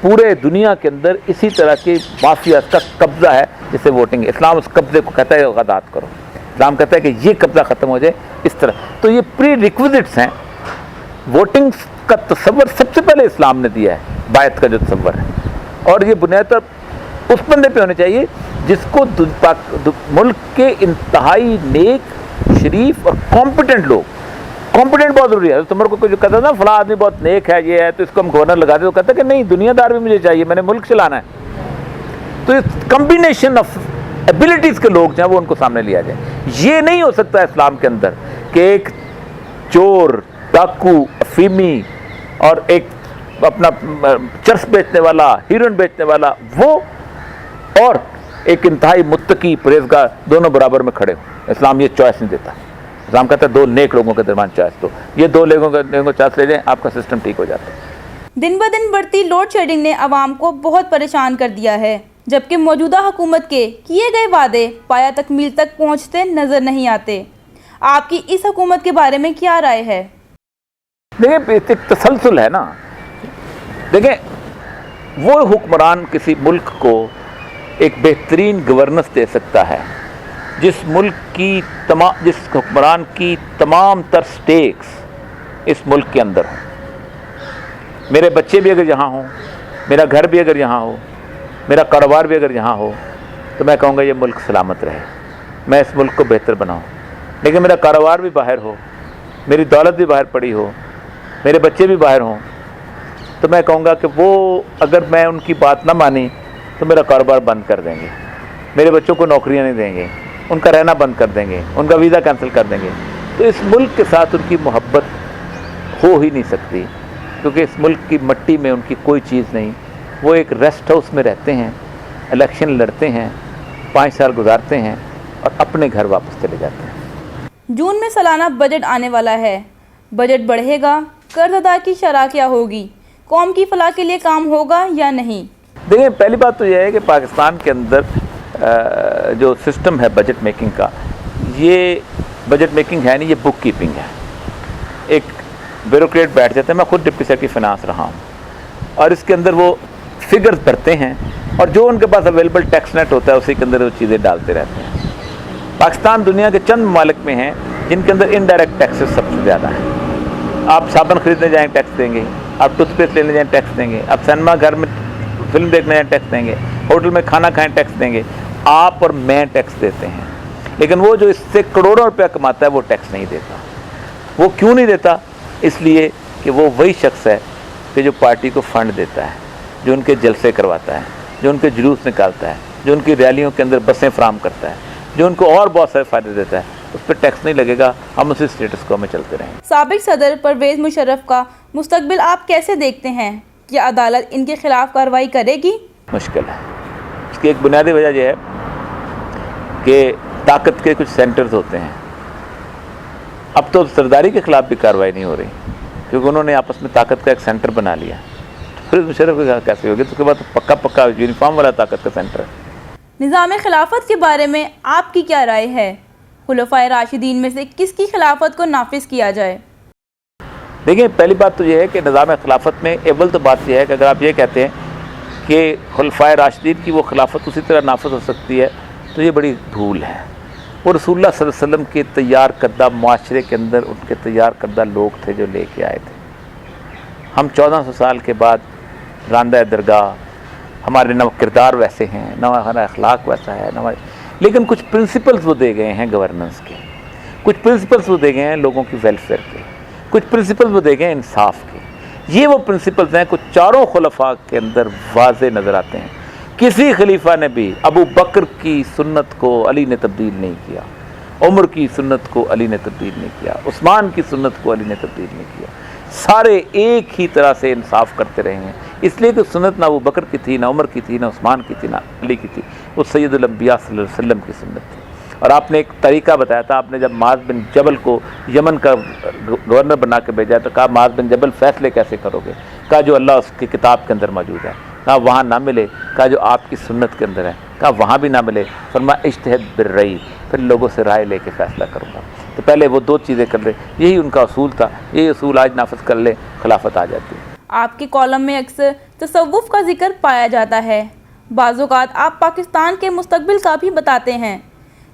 پورے دنیا کے اندر اسی طرح کی مافیا کا قبضہ ہے جسے ووٹنگ ہے۔ اسلام اس قبضے کو کہتا ہے غدات کرو، اسلام کہتا ہے کہ یہ قبضہ ختم ہو جائے اس طرح۔ تو یہ پری ریکوزٹس ہیں۔ ووٹنگ کا تصور سب سے پہلے اسلام نے دیا ہے، بیعت کا جو تصور ہے، اور یہ بنیاد پر اس بندے پہ ہونے چاہیے جس کو ملک کے انتہائی نیک، شریف اور کمپیٹنٹ لوگ، کمپیٹنٹ بہت ضروری ہے۔ عمر کو جو کہتا ہے نا فلاں آدمی بہت نیک ہے، یہ ہے، تو اس کو ہم گورنر لگا دیں، تو کہتا ہے کہ نہیں، دنیا دار بھی مجھے چاہیے، میں نے ملک چلانا ہے۔ تو اس کمبینیشن آف ایبلٹیز کے لوگ جو ہیں وہ ان کو سامنے لیا جائے۔ یہ نہیں ہو سکتا اسلام کے اندر کہ ایک چور، ڈاکو، افیمی اور ایک اپنا چرس بیچنے والا، ہیروئن بیچنے والا، وہ اور ایک انتہائی متقی پرہیزگار دونوں برابر میں کھڑے ہوں۔ اسلام یہ چوائس نہیں دیتا۔ اسلام کہتا ہے 2 نیک لوگوں کے درمیان چوائس دو، یہ 2 لوگوں کو چوائس لے جائیں، آپ کا سسٹم ٹھیک ہو جاتا ہے۔ دن بدن بڑھتی لوڈ شیڈنگ نے عوام کو بہت پریشان کر دیا ہے، جبکہ موجودہ حکومت کے کیے گئے وعدے پایہ تکمیل تک پہنچتے نظر نہیں آتے۔ آپ کی اس حکومت کے بارے میں کیا رائے ہے؟ دیکھیں، ایک تسلسل ہے نا۔ دیکھیں، وہ حکمران کسی ملک کو ایک بہترین گورننس دے سکتا ہے جس حکمران کی تمام تر سٹیکس اس ملک کے اندر ہوں، میرے بچے بھی اگر یہاں ہوں، میرا گھر بھی اگر یہاں ہو، میرا کاروبار بھی اگر یہاں ہو، تو میں کہوں گا یہ ملک سلامت رہے، میں اس ملک کو بہتر بناؤں۔ لیکن میرا کاروبار بھی باہر ہو، میری دولت بھی باہر پڑی ہو، میرے بچے بھی باہر ہوں، تو میں کہوں گا کہ وہ اگر میں ان کی بات نہ مانی تو میرا کاروبار بند کر دیں گے، میرے بچوں کو نوکریاں نہیں دیں گے، ان کا رہنا بند کر دیں گے، ان کا ویزا کینسل کر دیں گے۔ تو اس ملک کے ساتھ ان کی محبت ہو ہی نہیں سکتی، کیونکہ اس ملک کی مٹی میں ان کی کوئی چیز نہیں۔ وہ ایک ریسٹ ہاؤس میں رہتے ہیں، الیکشن لڑتے ہیں، 5 سال گزارتے ہیں اور اپنے گھر واپس چلے جاتے ہیں۔ جون میں سالانہ بجٹ آنے والا ہے، بجٹ بڑھے گا، قرض ادا کی شرح کیا ہوگی، قوم کی فلاح کے لیے کام ہوگا یا نہیں؟ دیکھیں، پہلی بات تو یہ ہے کہ پاکستان کے اندر جو سسٹم ہے بجٹ میکنگ کا، یہ بجٹ میکنگ ہے نہیں، یہ بک کیپنگ ہے۔ ایک بیوروکریٹ بیٹھ جاتے ہیں، میں خود ڈپٹی سیکرٹری فنانس رہا ہوں، اور اس کے اندر وہ فگرز بھرتے ہیں اور جو ان کے پاس اویلیبل ٹیکس نیٹ ہوتا ہے اسی کے اندر وہ چیزیں ڈالتے رہتے ہیں۔ پاکستان دنیا کے چند ممالک میں ہیں جن کے اندر انڈائریکٹ ٹیکسز سب سے زیادہ ہیں۔ آپ صابن خریدنے جائیں ٹیکس دیں گے، آپ ٹوتھ پیسٹ لینے جائیں ٹیکس دیں گے، آپ سنیما گھر میں فلم دیکھنے جائیں ٹیکس دیں گے، ہوٹل میں کھانا کھائیں ٹیکس دیں گے، آپ اور میں ٹیکس دیتے ہیں۔ لیکن وہ جو اس سے کروڑوں روپیہ کماتا ہے وہ ٹیکس نہیں دیتا۔ وہ کیوں نہیں دیتا؟ اس لیے کہ وہ وہی شخص ہے کہ جو پارٹی کو فنڈ دیتا ہے، جو ان کے جلسے کرواتا ہے، جو ان کے جلوس نکالتا ہے، جو ان کی ریلیوں کے اندر بسیں فراہم کرتا ہے، جو ان کو اور بہت سارے فائدے دیتا ہے، اس پہ ٹیکس نہیں لگے گا، ہم اسی اسٹیٹس کو ہمیں چلتے رہیں گے۔ سابق صدر پرویز مشرف کا مستقبل آپ کیسے دیکھتے ہیں؟ کیا عدالت ان کے خلاف کارروائی کرے گی؟ مشکل ہے۔ اس کی ایک بنیادی وجہ یہ ہے کہ طاقت کے کچھ سینٹرز ہوتے ہیں۔ اب تو سرداری کے خلاف بھی کارروائی نہیں ہو رہی، کیونکہ انہوں نے آپس میں طاقت کا ایک سینٹر بنا لیا۔ پھر مشرف کے ساتھ کیسے ہوگی؟ تو اس کے بعد پکا یونیفارم والا طاقت کا سینٹر ہے۔ نظام خلافت کے بارے میں آپ کی کیا رائے ہے؟ خلفائے راشدین میں سے کس کی خلافت کو نافذ کیا جائے؟ دیکھیں، پہلی بات تو یہ ہے کہ نظام خلافت میں اول تو بات یہ ہے کہ اگر آپ یہ کہتے ہیں کہ خلفائے راشدین کی وہ خلافت اسی طرح نافذ ہو سکتی ہے تو یہ بڑی بھول ہے۔ وہ رسول اللہ صلی اللہ علیہ وسلم کے تیار کردہ معاشرے کے اندر ان کے تیار کردہ لوگ تھے جو لے کے آئے تھے۔ ہم 1400 سال کے بعد راندہ درگاہ، ہمارے نہ کردار ویسے ہیں، نہ ہمارا اخلاق ویسا ہے، نہ لیکن کچھ پرنسپلز وہ دے گئے ہیں گورننس کے، کچھ پرنسپلز وہ دے گئے ہیں لوگوں کی ویلفیئر کے، کچھ پرنسپلز وہ دے گئے ہیں انصاف کے۔ یہ وہ پرنسپلز ہیں کچھ چاروں خلفاء کے اندر واضح نظر آتے ہیں۔ کسی خلیفہ نے بھی ابو بکر کی سنت کو علی نے تبدیل نہیں کیا، عمر کی سنت کو علی نے تبدیل نہیں کیا، عثمان کی سنت کو علی نے تبدیل نہیں کیا۔ سارے ایک ہی طرح سے انصاف کرتے رہے ہیں، اس لیے کہ سنت نہ ابو بکر کی تھی، نہ عمر کی تھی، نہ عثمان کی تھی، نہ علی کی تھی، وہ سید الانبیاء صلی اللہ علیہ وسلم کی سنت تھی۔ اور آپ نے ایک طریقہ بتایا تھا، آپ نے جب معاذ بن جبل کو یمن کا گورنر بنا کے بھیجا تو کہا معاذ بن جبل فیصلے کیسے کرو گے؟ کہا جو اللہ اس کی کتاب کے اندر موجود ہے۔ کہا وہاں نہ ملے، کہا جو آپ کی سنت کے اندر ہے، کہا وہاں بھی نہ ملے، فرمایا اجتہد بالرأی، پھر لوگوں سے رائے لے کے فیصلہ کروں گا۔ تو پہلے وہ 2 چیزیں کر لے، یہی ان کا اصول تھا، یہی اصول آج نافذ کر لے، خلافت آ جاتی ہے۔ آپ کے کالم میں اکثر تصوف کا ذکر پایا جاتا ہے، بعض اوقات آپ پاکستان کے مستقبل کا بھی بتاتے ہیں۔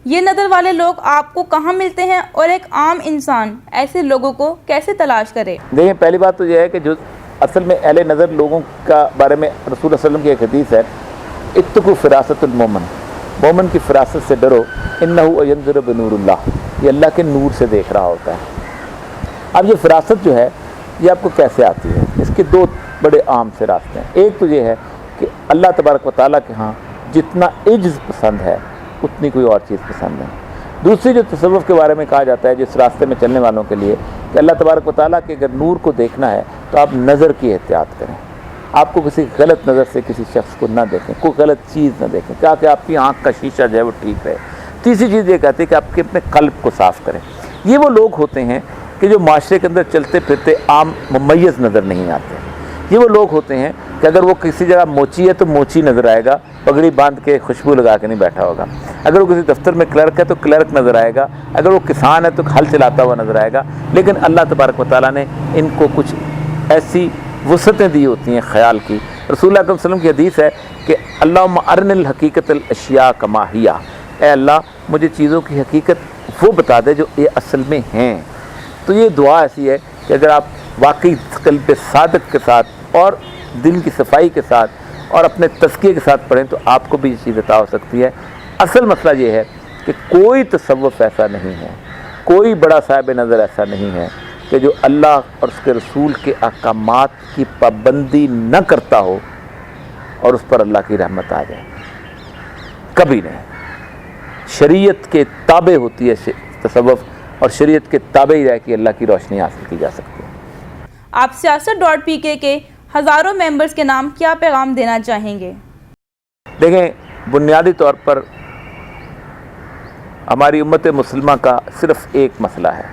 یہ نظر والے لوگ آپ کو کہاں ملتے ہیں اور ایک عام انسان ایسے لوگوں کو کیسے تلاش کرے؟ دیکھیں، پہلی بات تو یہ ہے کہ جو اصل میں اہل نظر لوگوں کا بارے میں رسول اللہ صلی اللہ علیہ وسلم کی ایک حدیث ہے، اتقوا فراست المومن، مومن کی فراست سے ڈرو، انہ ینظر بنور اللہ، یہ اللہ کے نور سے دیکھ رہا ہوتا ہے۔ اب یہ فراست جو ہے یہ آپ کو کیسے آتی ہے؟ اس کے 2 بڑے عام سے راستے ہیں۔ ایک تو یہ ہے کہ اللہ تبارک و تعالیٰ کے ہاں جتنا عجز پسند ہے اتنی کوئی اور چیز پسند ہے۔ دوسری جو تصوف کے بارے میں کہا جاتا ہے جس راستے میں چلنے والوں کے لیے کہ اللہ تبارک و تعالیٰ کے اگر نور کو دیکھنا ہے تو آپ نظر کی احتیاط کریں، آپ کو کسی غلط نظر سے کسی شخص کو نہ دیکھیں، کوئی غلط چیز نہ دیکھیں، تاکہ آپ کی آنکھ کا شیشہ جو ہے وہ ٹھیک رہے۔ تیسری چیز یہ کہتی ہے کہ آپ کے اپنے قلب کو صاف کریں۔ یہ وہ لوگ ہوتے ہیں کہ جو معاشرے کے اندر چلتے پھرتے عام ممیز نظر نہیں آتے۔ یہ وہ لوگ ہوتے ہیں کہ اگر وہ کسی جگہ موچی ہے تو موچی نظر آئے گا، پگڑی باندھ کے خوشبو لگا کے نہیں بیٹھا ہوگا۔ اگر وہ کسی دفتر میں کلرک ہے تو کلرک نظر آئے گا، اگر وہ کسان ہے تو ہل چلاتا ہوا نظر آئے گا۔ لیکن اللہ تبارک و تعالیٰ نے ان کو کچھ ایسی وسعتیں دی ہوتی ہیں خیال کی۔ رسول اللہ صلی اللہ علیہ وسلم کی حدیث ہے کہ اللہم ارن الحقیقت الاشیاء کما ہی، اے اللہ مجھے چیزوں کی حقیقت وہ بتا دے جو یہ اصل میں ہیں۔ تو یہ دعا ایسی ہے کہ اگر آپ واقعی قلب صادق کے ساتھ اور دل کی صفائی کے ساتھ اور اپنے تزکیے کے ساتھ پڑھیں تو آپ کو بھی یہ چیز عطا ہو سکتی ہے۔ اصل مسئلہ یہ ہے کہ کوئی تصوف ایسا نہیں ہے، کوئی بڑا صاحب نظر ایسا نہیں ہے کہ جو اللہ اور اس کے رسول کے احکامات کی پابندی نہ کرتا ہو اور اس پر اللہ کی رحمت آ جائے، کبھی نہیں۔ شریعت کے تابع ہوتی ہے تصوف، اور شریعت کے تابع ہی رہ کے اللہ کی روشنی حاصل کی جا سکتی ہے۔ آپ سیاست.pk کے ہزاروں ممبرز کے نام کیا پیغام دینا چاہیں گے؟ دیکھیں، بنیادی طور پر ہماری امت مسلمہ کا صرف ایک مسئلہ ہے،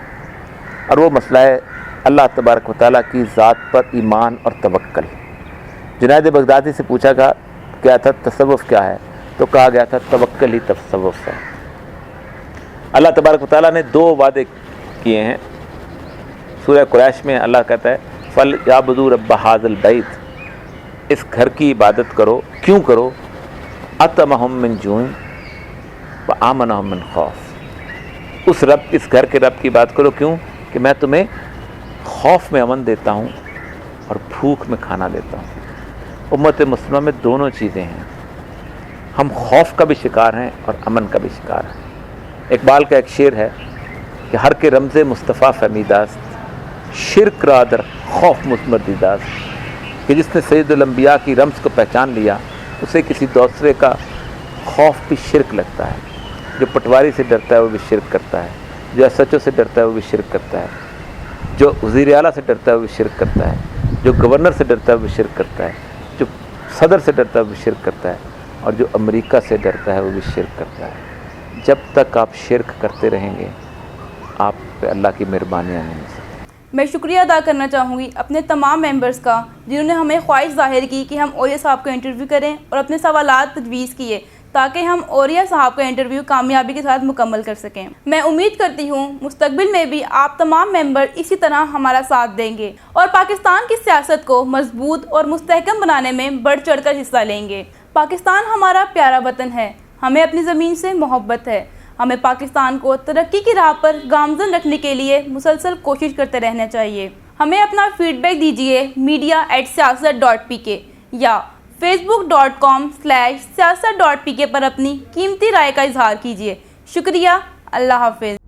اور وہ مسئلہ ہے اللہ تبارک و تعالیٰ کی ذات پر ایمان اور توکل۔ جنید بغدادی سے پوچھا گیا تھا تصوف کیا ہے، تو کہا گیا تھا توکل ہی تصوف ہے۔ اللہ تبارک و تعالیٰ نے 2 وعدے کیے ہیں سورہ قریش میں۔ اللہ کہتا ہے فَلْيَعْبُدُوا رَبَّ هَٰذَا الْبَيْتِ، اس گھر کی عبادت کرو۔ کیوں کرو؟ أَطْعَمَهُم مِّن جُوعٍ وَآمَنَهُم مِّن خَوْفٍ، اس گھر کے رب کی بات کرو۔ کیوں؟ کہ میں تمہیں خوف میں امن دیتا ہوں اور بھوک میں کھانا دیتا ہوں۔ امت مسلمہ میں دونوں چیزیں ہیں، ہم خوف کا بھی شکار ہیں اور امن کا بھی شکار ہیں۔ اقبال کا ایک شعر ہے کہ ہر کے رمز مصطفیٰ فہمیداست، شرک را در خوف مردیداست، کہ جس نے سید الانبیاء کی رمز کو پہچان لیا اسے کسی دوسرے کا خوف بھی شرک لگتا ہے۔ جو پٹواری سے ڈرتا ہے وہ بھی شرک کرتا ہے، جو ایس ایچ او سے ڈرتا ہے وہ بھی شرک کرتا ہے، جو وزیر اعلیٰ سے ڈرتا ہے وہ بھی شرک کرتا ہے، جو گورنر سے ڈرتا ہے وہ بھی شرک کرتا ہے، جو صدر سے ڈرتا ہے وہ بھی شرک کرتا ہے، اور جو امریکہ سے ڈرتا ہے وہ بھی شرک کرتا ہے۔ جب تک آپ شرک کرتے رہیں گے آپ پہ اللہ کی مہربانیاں نہیں مل سکتی۔ میں شکریہ ادا کرنا چاہوں گی اپنے تمام ممبرز کا جنہوں نے ہمیں خواہش ظاہر کی کہ ہم اولیاء صاحب کا انٹرویو کریں اور اپنے سوالات تجویز کیے تاکہ ہم اولیاء صاحب کا انٹرویو کامیابی کے ساتھ مکمل کر سکیں۔ میں امید کرتی ہوں مستقبل میں بھی آپ تمام ممبر اسی طرح ہمارا ساتھ دیں گے اور پاکستان کی سیاست کو مضبوط اور مستحکم بنانے میں بڑھ چڑھ کر حصہ لیں گے۔ پاکستان ہمارا پیارا وطن ہے، ہمیں اپنی زمین سے محبت ہے، ہمیں پاکستان کو ترقی کی راہ پر گامزن رکھنے کے لیے مسلسل کوشش کرتے رہنا چاہیے۔ ہمیں اپنا فیڈ بیک دیجیے media@siyasat.pk یا facebook.com/siyasat.pk پر اپنی قیمتی رائے کا اظہار کیجیے۔ شکریہ، اللہ حافظ۔